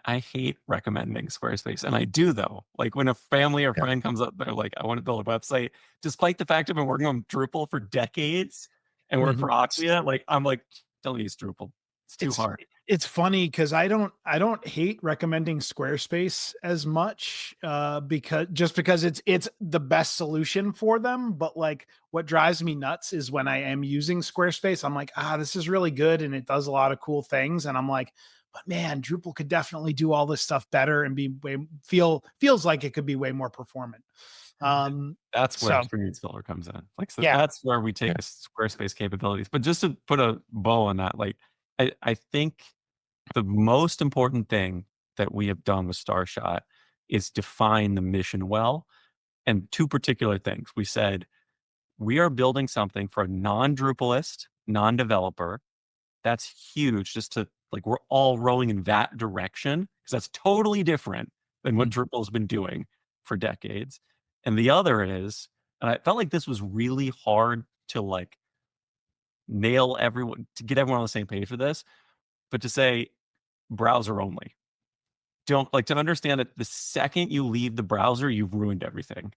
I hate recommending Squarespace, and I do though. Like when a family or friend comes up, they're like, "I want to build a website," despite the fact I've been working on Drupal for decades and work for Acquia. Like I'm like, don't use Drupal. It's too hard. It's funny because I don't hate recommending Squarespace as much because it's the best solution for them. But like what drives me nuts is when I am using Squarespace, I'm like, this is really good and it does a lot of cool things, and I'm like, but man, Drupal could definitely do all this stuff better and be feels like it could be way more performant. That's where Experience Builder comes in. Like, so that's where we take Squarespace capabilities. But just to put a bow on that, like, I think the most important thing that we have done with Starshot is define the mission well. And two particular things. We said, we are building something for a non-Drupalist, non-developer. That's huge. Just to like, we're all rowing in that direction because that's totally different than what Drupal's been doing for decades. And the other is, and I felt like this was really hard to like nail everyone, to get everyone on the same page for this, but to say browser only. Don't like to understand that the second you leave the browser, you've ruined everything.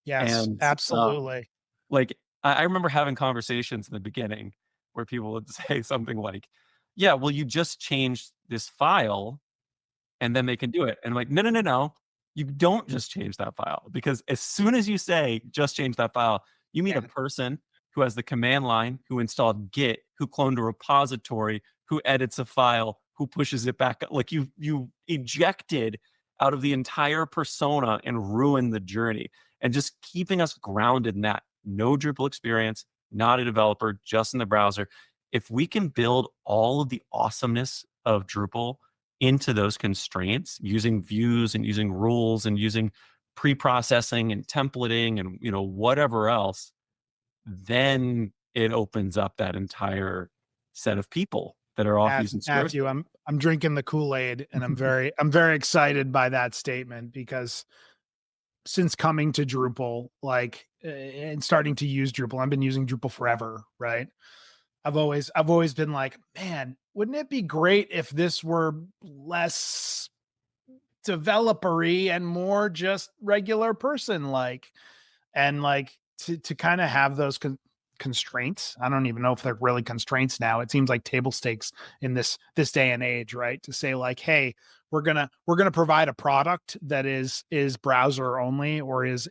Yes, and, absolutely. Like I remember having conversations in the beginning where people would say something like, yeah, well, you just changed this file and then they can do it. And I'm like, no. You don't just change that file, because as soon as you say just change that file, you mean a person who has the command line, who installed Git, who cloned a repository, who edits a file, who pushes it back. Like you ejected out of the entire persona and ruined the journey. And just keeping us grounded in that. No Drupal experience, not a developer, just in the browser. If we can build all of the awesomeness of Drupal into those constraints, using views and using rules and using pre-processing and templating and whatever else, then it opens up that entire set of people that are off using Squarespace. Matthew, I'm drinking the Kool-Aid, and I'm very excited by that statement, because since coming to Drupal, like, and starting to use Drupal, I've been using Drupal forever, right? I've always been like, man, wouldn't it be great if this were less developer-y and more just regular person like, and like to kind of have those constraints. I don't even know if they're really constraints now. It seems like table stakes in this day and age, right? To say like, hey, we're gonna provide a product that is browser only, or is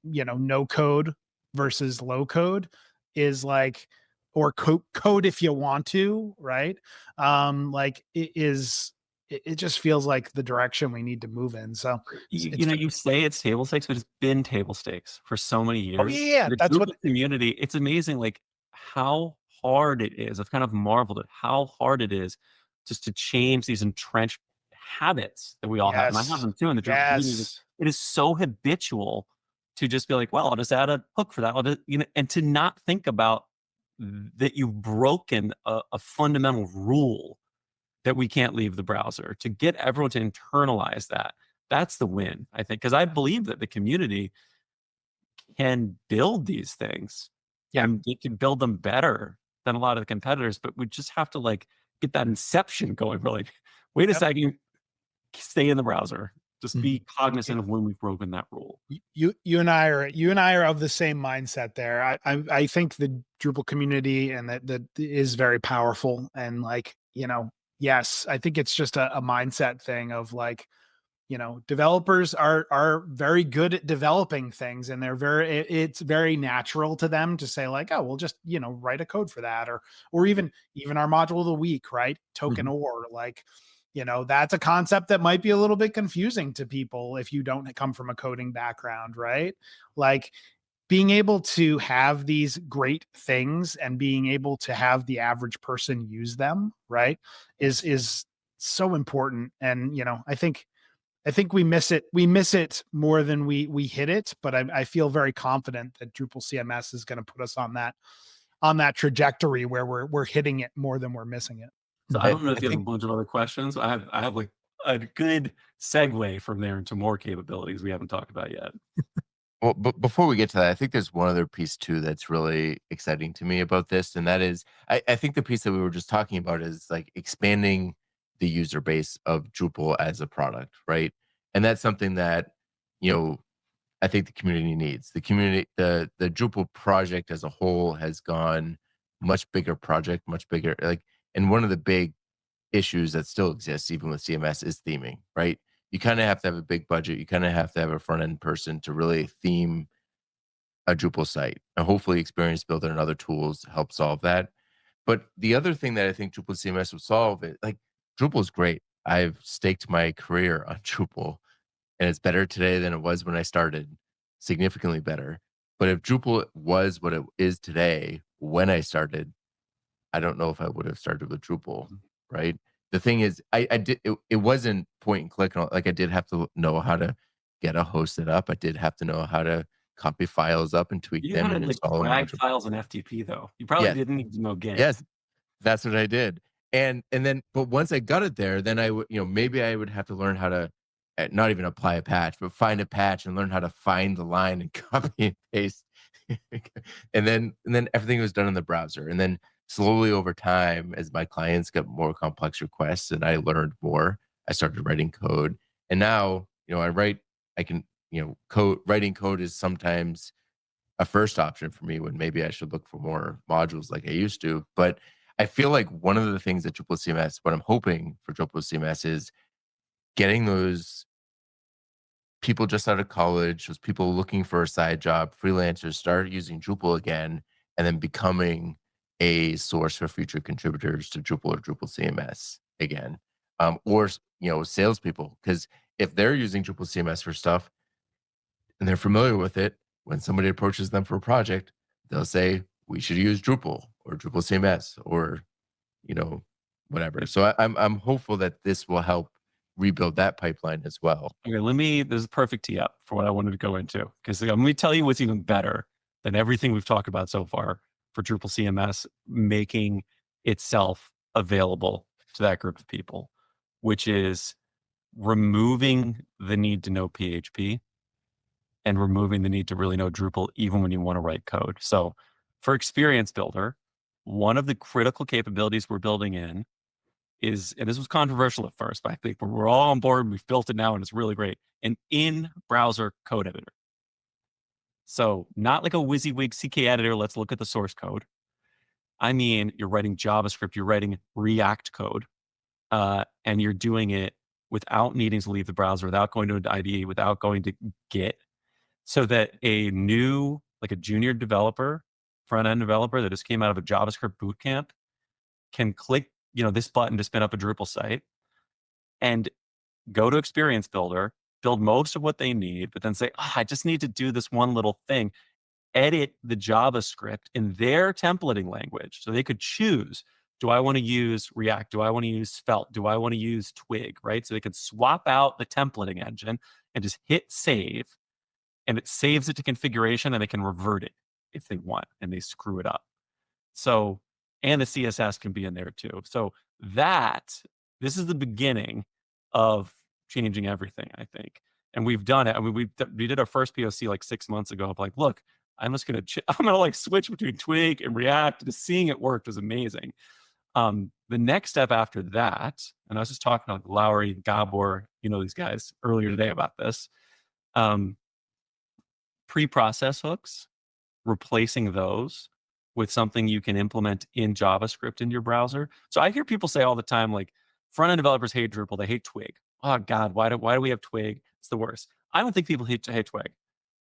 no code versus low code, is like, or code if you want to, right? Like it just feels like the direction we need to move in. So you say it's table stakes, but it's been table stakes for so many years. Oh yeah, the that's what the community. It's amazing, like how hard it is. I've kind of marveled at how hard it is just to change these entrenched habits that we all have, and I have them too in the Drupal community. It is so habitual to just be like, well, I'll just add a hook for that, and to not think about that you've broken a fundamental rule that we can't leave the browser. To get everyone to internalize that's the win, I think, because I believe that the community can build these things, and they can build them better than a lot of the competitors, but we just have to like get that inception going. We're like, wait a second, stay in the browser. Just be cognizant of when we've broken that rule. You and I are of the same mindset there. I think the Drupal community and that is very powerful, and like, Yes, I think it's just a mindset thing of like, developers are very good at developing things, and it's very natural to them to say like, oh, we'll just, write a code for that, or even our module of the week, right? Token or like, that's a concept that might be a little bit confusing to people if you don't come from a coding background, right? Like being able to have these great things and being able to have the average person use them, right, is so important. And I think we miss it. We miss it more than we hit it. But I feel very confident that Drupal CMS is going to put us on that trajectory where we're hitting it more than we're missing it. So I don't know I if you have a think, bunch of other questions. I have like a good segue from there into more capabilities we haven't talked about yet. well, but before we get to that, I think there's one other piece too that's really exciting to me about this, and that is, I think the piece that we were just talking about is like expanding the user base of Drupal as a product, right? And that's something that, I think the community needs. The community, the Drupal project as a whole has gone much bigger project, much bigger. Like, and one of the big issues that still exists, even with CMS, is theming, right? You kind of have to have a big budget. You kind of have to have a front end person to really theme a Drupal site. And hopefully, Experience Builder and other tools help solve that. But the other thing that I think Drupal CMS would solve is like Drupal is great. I've staked my career on Drupal, and it's better today than it was when I started, significantly better. But if Drupal was what it is today when I started, I don't know if I would have started with Drupal, right? The thing is, I did it wasn't point and click. Like I did have to know how to get a hosted up. I did have to know how to copy files up and tweak You them had and to like install them drag onto. files in FTP though. You probably Yes, didn't need to know Git. yes, that's what I did. And then, but once I got it there, then I would, maybe I would have to learn how to not even apply a patch, but find a patch and learn how to find the line and copy and paste. and then everything was done in the browser. And then slowly over time, as my clients got more complex requests and I learned more, I started writing code. And now, I can, writing code is sometimes a first option for me when maybe I should look for more modules like I used to. But I feel like one of the things that Drupal CMS, what I'm hoping for Drupal CMS is getting those people just out of college, those people looking for a side job, freelancers, start using Drupal again, and then becoming a source for future contributors to Drupal or Drupal CMS again, or salespeople. Because if they're using Drupal CMS for stuff and they're familiar with it, when somebody approaches them for a project, they'll say we should use Drupal or Drupal CMS or whatever. So I'm hopeful that this will help rebuild that pipeline as well. Okay, this is a perfect tee up for what I wanted to go into, because let me tell you what's even better than everything we've talked about so far for Drupal CMS making itself available to that group of people, which is removing the need to know PHP and removing the need to really know Drupal even when you want to write code. So for Experience Builder, one of the critical capabilities we're building in is, and this was controversial at first, but I think we're all on board and we've built it now and it's really great, an in-browser code editor. So not like a WYSIWYG CK editor, let's look at the source code. I mean, you're writing JavaScript, you're writing React code, and you're doing it without needing to leave the browser, without going to an IDE, without going to Git, so that a junior developer, front-end developer that just came out of a JavaScript bootcamp can click this button to spin up a Drupal site and go to Experience Builder, build most of what they need, but then say, I just need to do this one little thing, edit the JavaScript in their templating language. So they could choose, do I want to use React? Do I want to use Svelte? Do I want to use Twig, right? So they could swap out the templating engine and just hit save, and it saves it to configuration and they can revert it if they want and they screw it up. So, and the CSS can be in there too. So this is the beginning of changing everything, I think. And we've done it. I mean, we did our first POC like 6 months ago of like, look, I'm gonna like switch between Twig and React. Just seeing it worked was amazing. The next step after that, and I was just talking to Lowry, Gabor, these guys earlier today about this, pre-process hooks, replacing those with something you can implement in JavaScript in your browser. So I hear people say all the time, like, front-end developers hate Drupal. They hate Twig. Oh God, why do we have Twig? It's the worst. I don't think people hate Twig.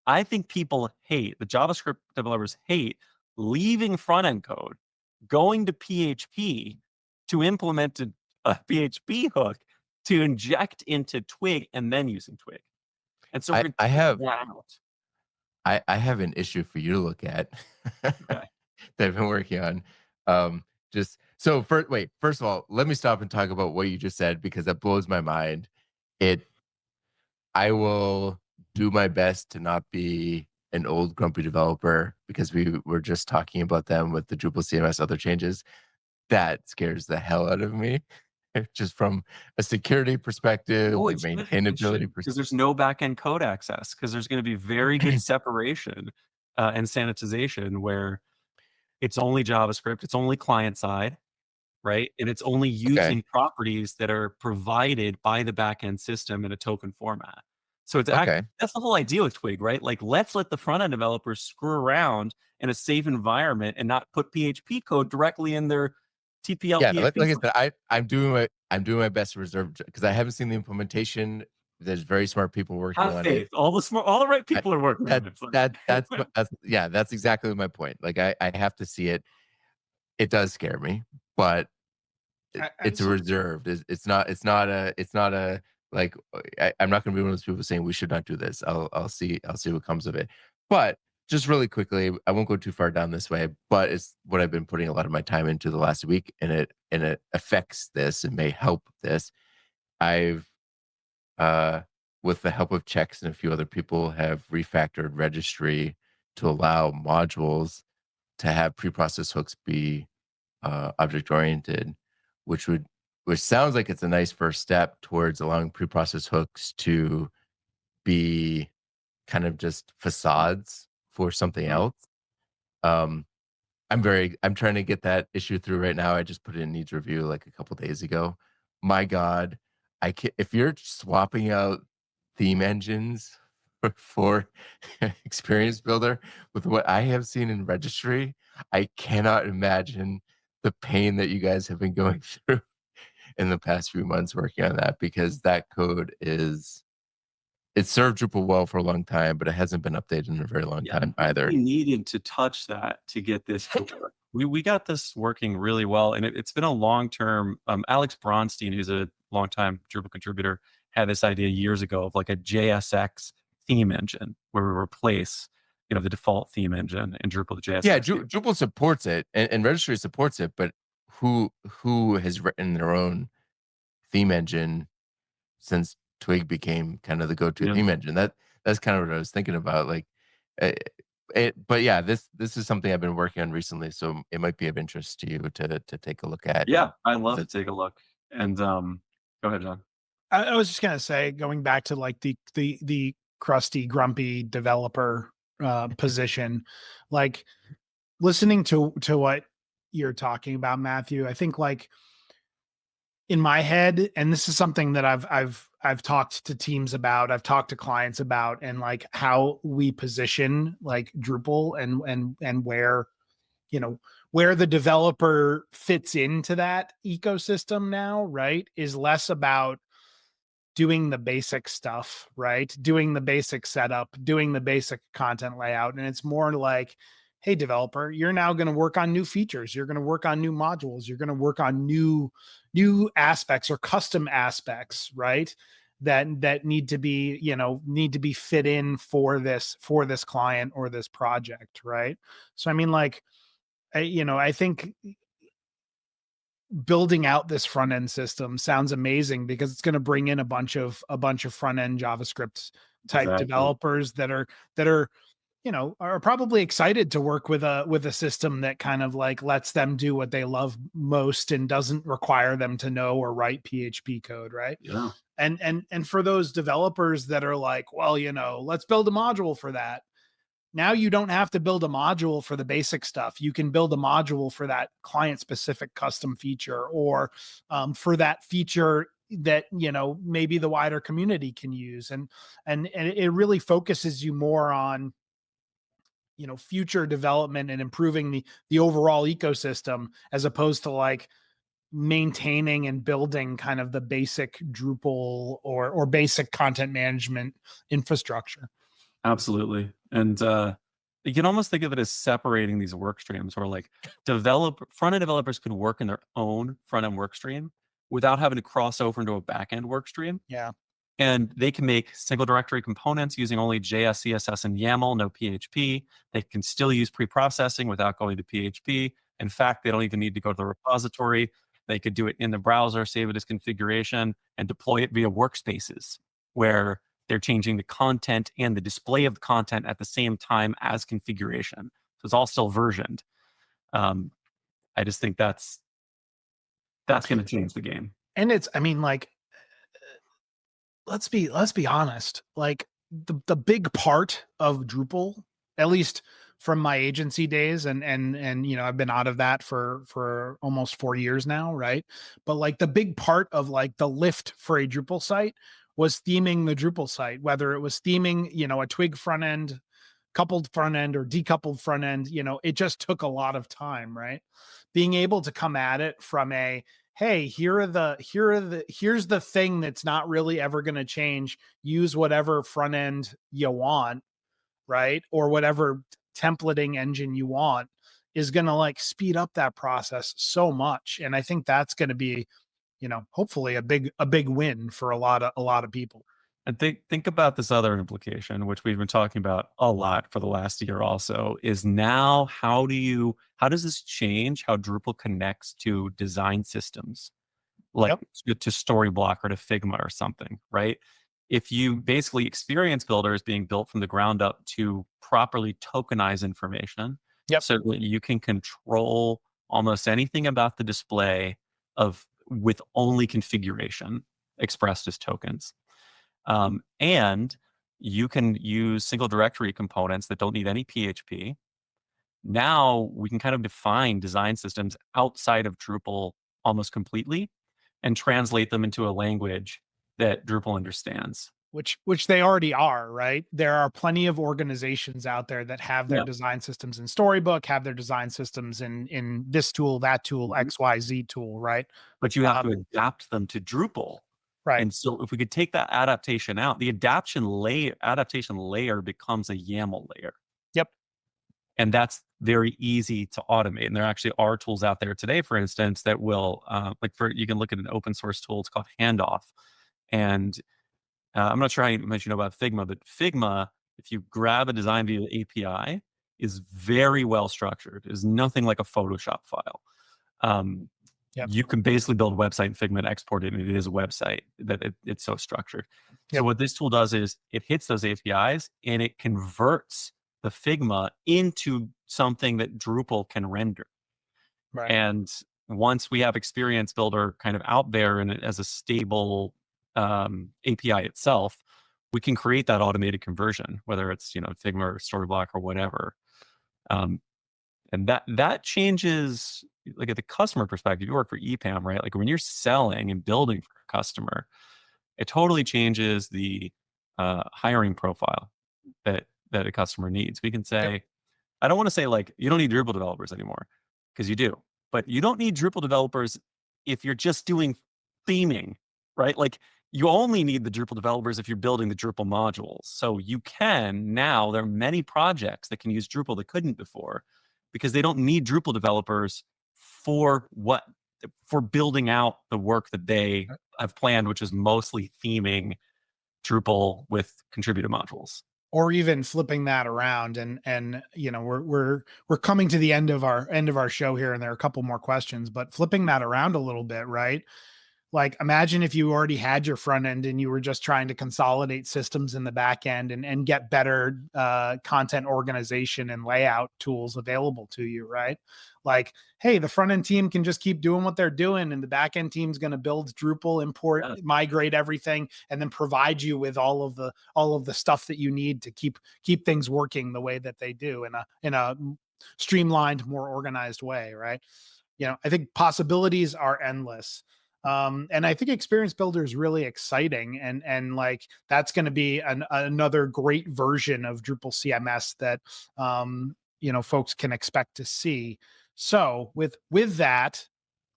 I think people hate, the JavaScript developers hate leaving front-end code, going to PHP to implement a PHP hook to inject into Twig and then using Twig. And so I have that out. I have an issue for you to look at Okay. that I've been working on. Just so first of all, let me stop and talk about what you just said, because that blows my mind. I will do my best to not be an old grumpy developer, because we were just talking about them with the Drupal CMS other changes. That scares the hell out of me, just from a security perspective, Oh, like it's good. maintainability Because perspective. there's no back-end code access, because there's going to be very good separation and sanitization where it's only JavaScript, it's only client side, right? And it's only using properties that are provided by the back-end system in a token format. So it's that's the whole idea with Twig, right? Like, let's let the front-end developers screw around in a safe environment and not put PHP code directly in their TPL. Yeah, PHP like I said, I'm doing my best to reserve, because I haven't seen the implementation. There's very smart people working Have on faith. it. All the right people are working on it. That's exactly my point. Like I have to see it. It does scare me, but it's a reserved. It's not a like, I'm not going to be one of those people saying we should not do this. I'll see what comes of it. But just really quickly, I won't go too far down this way, but it's what I've been putting a lot of my time into the last week, and it affects this and may help this. I've with the help of Checks and a few other people, have refactored registry to allow modules to have preprocessed hooks be object oriented, which sounds like it's a nice first step towards allowing preprocessed hooks to be kind of just facades for something else. I'm trying to get that issue through right now. I just put it in needs review like a couple days ago. My God, if you're swapping out theme engines for Experience Builder with what I have seen in registry, I cannot imagine the pain that you guys have been going through in the past few months working on that, because that code it served Drupal well for a long time, but it hasn't been updated in a very long time either. We needed to touch that to get this to work. We got this working really well, and it's been a long-term. Alex Bronstein, who's a longtime Drupal contributor, had this idea years ago of like a JSX theme engine where we replace, the default theme engine in Drupal, the JSX. Yeah, Drupal supports it, and registry supports it, but who has written their own theme engine since Twig became kind of the go-to theme engine? That's kind of what I was thinking about. Like, but yeah, this is something I've been working on recently, so it might be of interest to you to take a look at. Yeah, I'd love to take a look. And go ahead, John. I was just gonna say, going back to like the crusty, grumpy developer position, like listening to what you're talking about, Matthew, I think like in my head, and this is something that I've talked to teams about, I've talked to clients about, and like how we position like Drupal and where, where the developer fits into that ecosystem now, right, is less about doing the basic stuff, right? Doing the basic setup, doing the basic content layout. And it's more like, hey, developer, you're now going to work on new features. You're going to work on new modules. You're going to work on new aspects or custom aspects, right? That need to be fit in for this client or this project, right? So, I mean, like, I think building out this front end system sounds amazing, because it's going to bring in a bunch of front end JavaScript type developers that are are probably excited to work with a system that kind of like lets them do what they love most and doesn't require them to know or write PHP code, right? Yeah. And for those developers that are like, well, let's build a module for that. Now you don't have to build a module for the basic stuff. You can build a module for that client-specific custom feature, or for that feature that maybe the wider community can use, and it really focuses you more on future development and improving the overall ecosystem, as opposed to like maintaining and building kind of the basic Drupal or basic content management infrastructure. Absolutely. And you can almost think of it as separating these work streams where like front-end developers could work in their own front-end work stream without having to cross over into a back-end work stream. Yeah. And they can make single directory components using only JS, CSS, and YAML, no PHP. They can still use pre-processing without going to PHP. In fact, they don't even need to go to the repository. They could do it in the browser, save it as configuration, and deploy it via workspaces, where they're changing the content and the display of the content at the same time as configuration. So it's all still versioned. I just think that's going to change the game. And it's, I mean, like, let's be honest, like the big part of Drupal, at least from my agency days, and you know, I've been out of that for almost 4 years now, right? But like the big part of like the lift for a Drupal site was theming the Drupal site, whether it was theming, you know, a Twig front end, coupled front end, or decoupled front end. You know, it just took a lot of time, right? Being able to come at it from a, hey, here's the thing that's not really ever going to change. Use whatever front end you want, right? Or whatever templating engine you want, is going to like speed up that process so much. And I think that's going to be, you know, hopefully a big win for a lot of people. And think about this other implication, which we've been talking about a lot for the last year also, is now how does this change how Drupal connects to design systems, like to Storyblock or to Figma or something, right? If you basically Experience Builder is being built from the ground up to properly tokenize information, so that you can control almost anything about the display with only configuration expressed as tokens. And you can use single directory components that don't need any PHP. Now we can kind of define design systems outside of Drupal almost completely and translate them into a language that Drupal understands. Which they already are, right? There are plenty of organizations out there that have their design systems in Storybook, have their design systems in this tool, that tool, XYZ tool, right? But you have to adapt them to Drupal. Right. And so if we could take that adaptation out, the adaptation layer becomes a YAML layer. Yep. And that's very easy to automate. And there actually are tools out there today, for instance, that will, you can look at an open source tool. It's called Handoff. And I'm not sure how much you know about Figma, but Figma, if you grab a design via API, is very well structured. It's nothing like a Photoshop file. You can basically build a website in Figma and export it, and it is a website that it's so structured. So what this tool does is it hits those APIs and it converts the Figma into something that Drupal can render. Right. And once we have Experience Builder kind of out there and as a stable API itself, we can create that automated conversion, whether it's, you know, Figma or Storyblock or whatever. And that changes, like at the customer perspective. You work for EPAM, right? Like when you're selling and building for a customer, it totally changes the hiring profile that a customer needs. We can say, I don't want to say like, you don't need Drupal developers anymore, because you do, but you don't need Drupal developers if you're just doing theming, right? Like you only need the Drupal developers if you're building the Drupal modules. So you can now, there are many projects that can use Drupal that couldn't before, because they don't need Drupal developers for building out the work that they have planned, which is mostly theming Drupal with contributor modules. Or even flipping that around, and you know, we're coming to the end of our show here, and there are a couple more questions, but flipping that around a little bit, right? Like imagine if you already had your front end and you were just trying to consolidate systems in the back end and get better content organization and layout tools available to you, right? Like, hey, the front end team can just keep doing what they're doing, and the back end team's going to build Drupal, import, migrate everything, and then provide you with all of the stuff that you need to keep things working the way that they do in a streamlined, more organized way, right? You know, I think possibilities are endless. And I think Experience Builder is really exciting, and like that's going to be another great version of Drupal CMS that you know, folks can expect to see. So with that,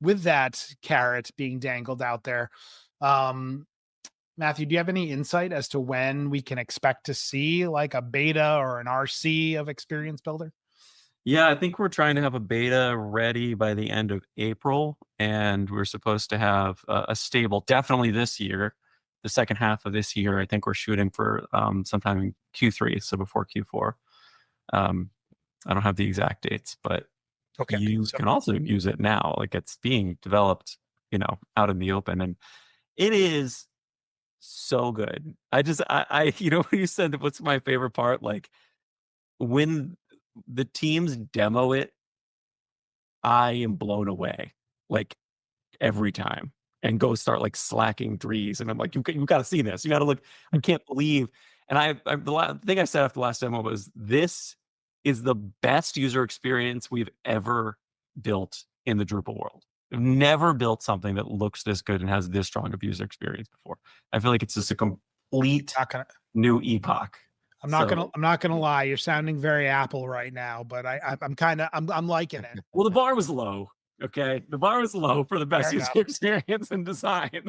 that carrot being dangled out there, Matthew, do you have any insight as to when we can expect to see like a beta or an RC of Experience Builder? Yeah, I think we're trying to have a beta ready by the end of April, and we're supposed to have a stable, definitely this year, the second half of this year. I think we're shooting for sometime in Q3, so before Q4. I don't have the exact dates, but you can also use it now. Like, it's being developed, out in the open, and it is so good. I when you said what's my favorite part, like when the teams demo it, I am blown away, like every time, and go start like slacking Dries, and I'm like, you got to see this. You got to look. I can't believe. And the thing I said after the last demo was, this is the best user experience we've ever built in the Drupal world. I've never built something that looks this good and has this strong of user experience before. I feel like it's just a complete new epoch. I'm not gonna lie. You're sounding very Apple right now, but I'm liking it. Well, the bar was low. Okay, the bar was low for the best user experience in design.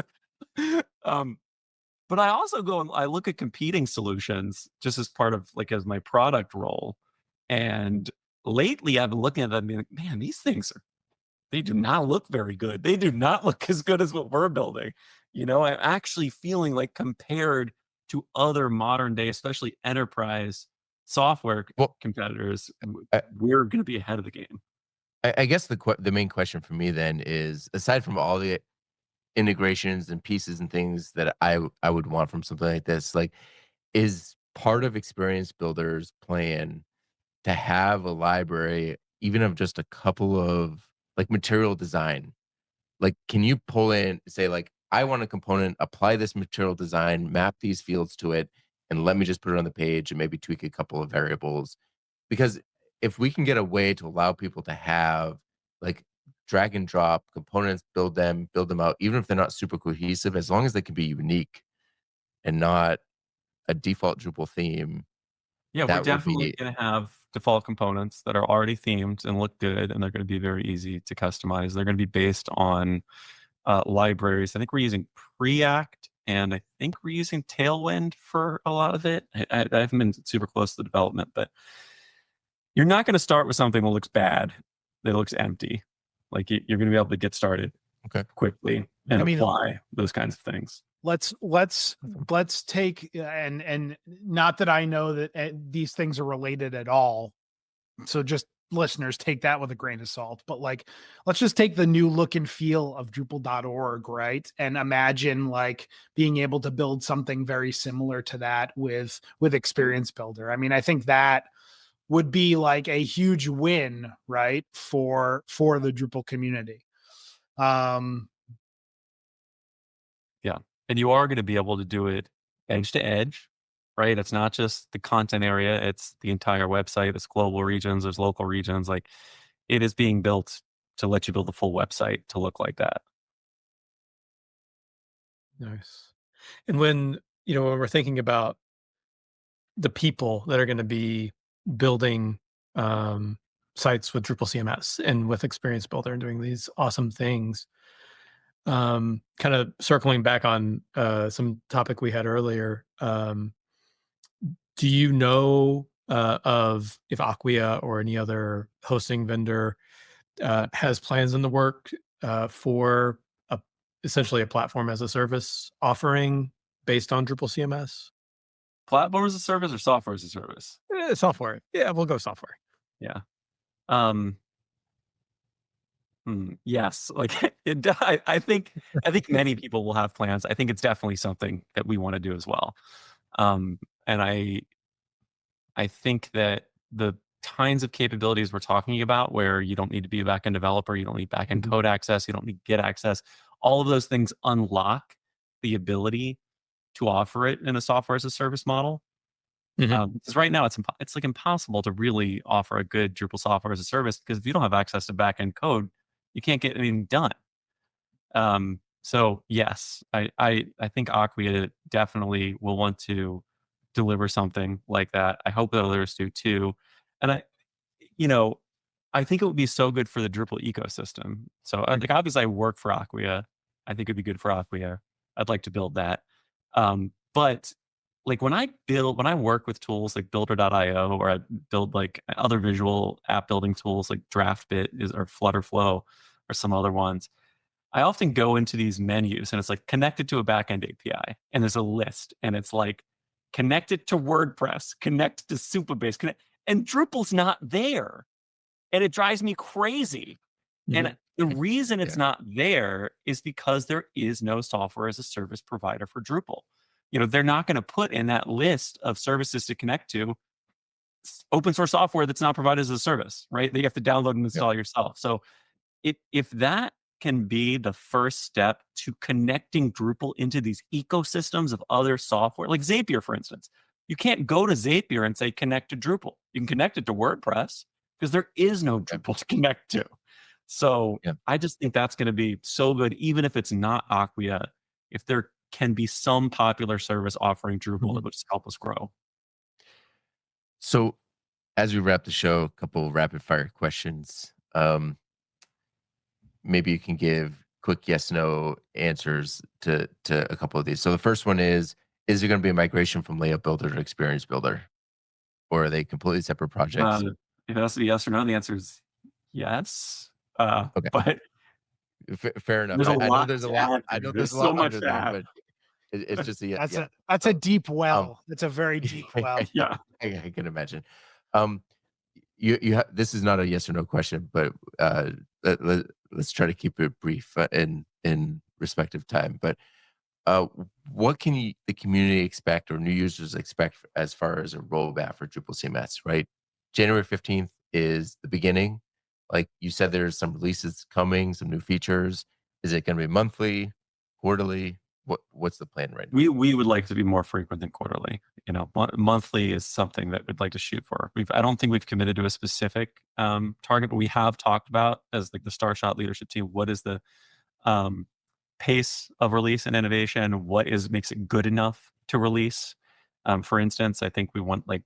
But I also go and I look at competing solutions just as part of as my product role. And lately I've been looking at them and being like, man, these things they do not look very good. They do not look as good as what we're building. I'm actually feeling like, compared to other modern day, especially enterprise software competitors, we're going to be ahead of the game. I guess the main question for me then is, aside from all the integrations and pieces and things that I would want from something like this, like, is part of Experience Builder's plan to have a library, even of just a couple of like material design? Like, can you pull in, say, like, I want a component, apply this material design, map these fields to it, and let me just put it on the page and maybe tweak a couple of variables? Because if we can get a way to allow people to have like drag and drop components, build them out, even if they're not super cohesive, as long as they can be unique and not a default Drupal theme. Yeah, we're definitely going to have default components that are already themed and look good, and they're going to be very easy to customize. They're going to be based on libraries. I think we're using Preact, and I think we're using Tailwind for a lot of it. I haven't been super close to the development, but you're not going to start with something that looks bad, that looks empty. Like, you're going to be able to get started quickly and apply those kinds of things. Let's take, and not that I know that these things are related at all, so just listeners, take that with a grain of salt. But like, let's just take the new look and feel of Drupal.org, right? And imagine like being able to build something very similar to that with Experience Builder. I mean, I think that would be like a huge win, right, for the Drupal community. Yeah. And you are going to be able to do it edge to edge, right? It's not just the content area, it's the entire website. There's global regions, there's local regions. Like, it is being built to let you build a full website to look like that. Nice. And when we're thinking about the people that are going to be building sites with Drupal CMS and with Experience Builder and doing these awesome things, kind of circling back on some topic we had earlier, do you know of if Acquia or any other hosting vendor has plans in the work for essentially a platform as a service offering based on Drupal CMS? Platform as a service or software as a service? Software. Yeah, we'll go software. Yeah. Yes, like I think many people will have plans. I think it's definitely something that we want to do as well. And I think that the kinds of capabilities we're talking about, where you don't need to be a backend developer, you don't need backend code access, you don't need Git access, all of those things unlock the ability to offer it in a software as a service model. Because right now it's like impossible to really offer a good Drupal software as a service, because if you don't have access to backend code, you can't get anything done. So yes, I think Acquia definitely will want to deliver something like that. I hope that others do too. And I think it would be so good for the Drupal ecosystem. So like obviously I work for Acquia. I think it'd be good for Acquia. I'd like to build that. But like when I work with tools like builder.io, or I build like other visual app building tools like DraftBit or Flutterflow or some other ones, I often go into these menus and it's like connected to a backend API, and there's a list, and it's like connected to WordPress, connected to Supabase, and Drupal's not there. And it drives me crazy. And the reason it's not there is because there is no software as a service provider for Drupal. You know, they're not going to put in that list of services to connect to open source software that's not provided as a service, right? That you have to download and install yourself. So if that can be the first step to connecting Drupal into these ecosystems of other software, like Zapier, for instance, you can't go to Zapier and say connect to Drupal. You can connect it to WordPress because there is no Drupal to connect to. So I just think that's going to be so good, even if it's not Acquia, if there can be some popular service offering Drupal that would just help us grow. So as we wrap the show, a couple rapid fire questions. Maybe you can give quick yes, no answers to a couple of these. So the first one is there going to be a migration from Layout Builder to Experience Builder? Or are they completely separate projects? If it has to be yes or no, the answer is yes. Okay. But fair enough. There's a I know lot there's a to lot. add I know here. there's a There's so lot much under to there, add. but it's just a That's a deep well. It's a very yeah. deep well. Yeah. I can imagine. You have, this is not a yes or no question, but let's try to keep it brief in respective time. But what can the community expect, or new users expect, as far as a roadmap for Drupal CMS? Right, January 15th is the beginning. Like you said, there's some releases coming, some new features. Is it going to be monthly, quarterly? What's the plan right now? We would like to be more frequent than quarterly. You know, monthly is something that we'd like to shoot for. I don't think we've committed to a specific target, but we have talked about, as like the Starshot leadership team, what is the pace of release and innovation? What makes it good enough to release? For instance, I think we want like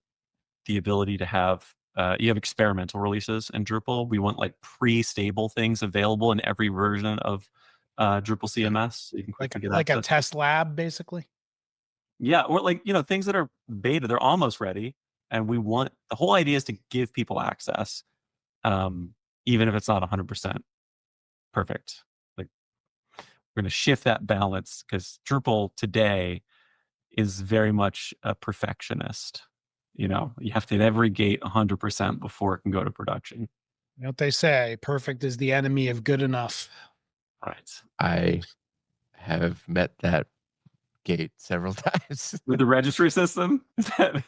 the ability to have you have experimental releases in Drupal. We want like pre-stable things available in every version of Drupal CMS. So you can quickly get like a access. test lab, basically. Yeah, or like, you know, things that are beta, they're almost ready. And the whole idea is to give people access, even if it's not 100% perfect. Like, we're going to shift that balance, because Drupal today is very much a perfectionist. You know, you have to hit every gate 100% before it can go to production. You know what they say, perfect is the enemy of good enough. Right. I have met that gate several times. With the registry system?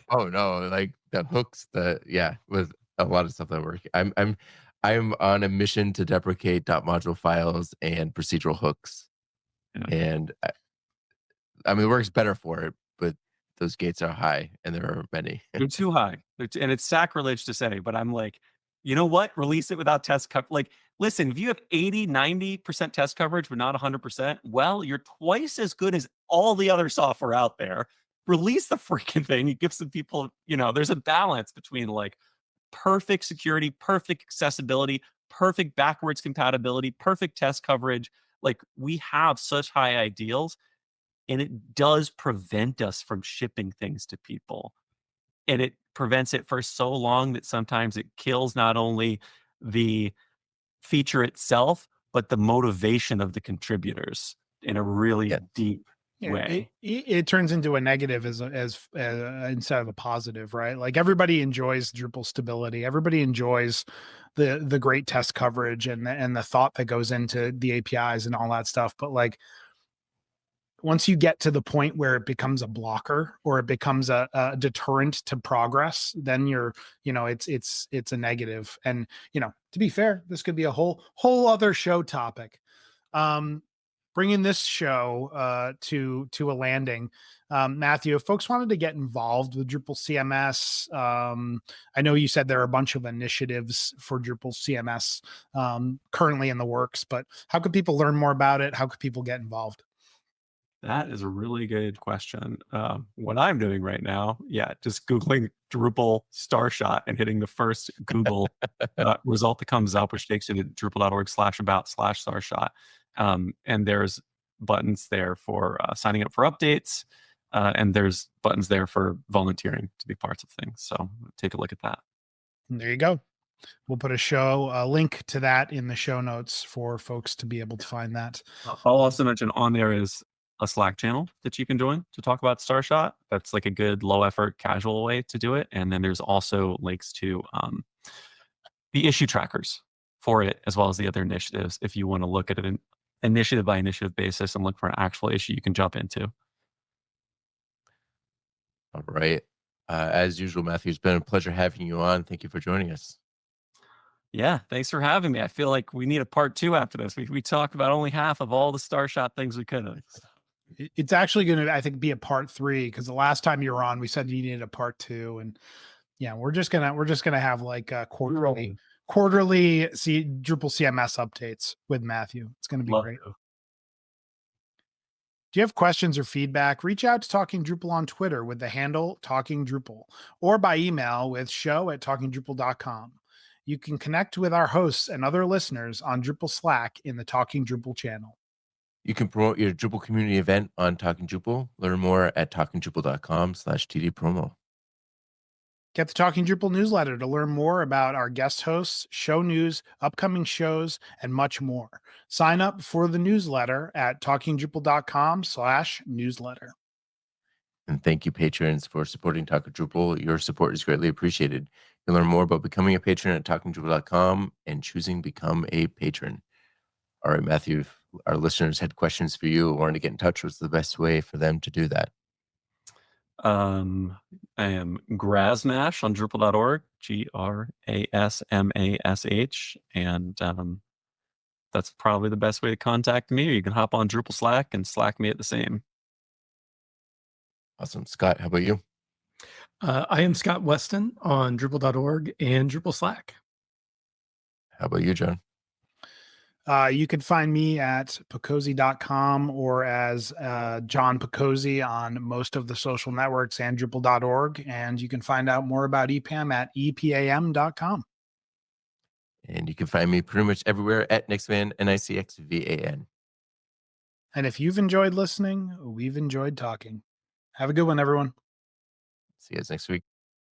Oh no, like the hooks, with a lot of stuff that work. I'm on a mission to deprecate .module files and procedural hooks. Yeah. And I mean, it works better for it, but those gates are high, and there are many. They're too high. And it's sacrilege to say, but I'm like, you know what? Release it without test coverage. Like, listen, if you have 80, 90% test coverage, but not 100%, well, you're twice as good as all the other software out there. Release the freaking thing. You give some people, you know, there's a balance between like perfect security, perfect accessibility, perfect backwards compatibility, perfect test coverage. Like, we have such high ideals, and it does prevent us from shipping things to people. And it prevents it for so long that sometimes it kills not only the feature itself, but the motivation of the contributors in a really deep way. It turns into a negative as instead of a positive, right? Like, everybody enjoys Drupal stability. Everybody enjoys the great test coverage and the thought that goes into the APIs and all that stuff. But like, once you get to the point where it becomes a blocker, or it becomes a deterrent to progress, then it's a negative. And, you know, to be fair, this could be a whole other show topic. Bringing this show to a landing, Matthew, if folks wanted to get involved with Drupal CMS, I know you said there are a bunch of initiatives for Drupal CMS currently in the works, but how could people learn more about it? How could people get involved? That is a really good question. What I'm doing right now, just Googling Drupal Starshot and hitting the first Google result that comes up, which takes you to drupal.org/about/Starshot. And there's buttons there for signing up for updates. And there's buttons there for volunteering to be parts of things. So take a look at that. There you go. We'll put a link to that in the show notes for folks to be able to find that. I'll also mention on there is a Slack channel that you can join to talk about Starshot. That's like a good low effort, casual way to do it. And then there's also links to the issue trackers for it, as well as the other initiatives. If you want to look at it in initiative by initiative basis and look for an actual issue you can jump into. All right. As usual, Matthew, it's been a pleasure having you on. Thank you for joining us. Yeah, thanks for having me. I feel like we need a part 2 after this. We talked about only half of all the Starshot things we could have. It's actually going to, I think, be a part 3, because the last time you were on, we said you needed a part 2, and yeah, we're just gonna have like quarterly Drupal CMS updates with Matthew. It's going to be great. Do you have questions or feedback? Reach out to Talking Drupal on Twitter with the handle Talking Drupal, or by email with show@talkingdrupal.com. You can connect with our hosts and other listeners on Drupal Slack in the Talking Drupal channel. You can promote your Drupal community event on Talking Drupal. Learn more at talkingdrupal.com/tdpromo. Get the Talking Drupal newsletter to learn more about our guest hosts, show news, upcoming shows, and much more. Sign up for the newsletter at talkingdrupal.com/newsletter. And thank you, patrons, for supporting Talking Drupal. Your support is greatly appreciated. You'll learn more about becoming a patron at talkingdrupal.com and choosing Become a Patron. All right, Matthew, if our listeners had questions for you or wanted to get in touch, what's the best way for them to do that? I am Grasmash on Drupal.org, Grasmash, and that's probably the best way to contact me. Or you can hop on Drupal Slack and Slack me at the same. Awesome. Scott, how about you? I am Scott Weston on Drupal.org and Drupal Slack. How about you, John? You can find me at Picozzi.com or as John Picozzi on most of the social networks and Drupal.org. And you can find out more about EPAM at EPAM.com. And you can find me pretty much everywhere at Nixvan, NICXVAN. And if you've enjoyed listening, we've enjoyed talking. Have a good one, everyone. See you guys next week.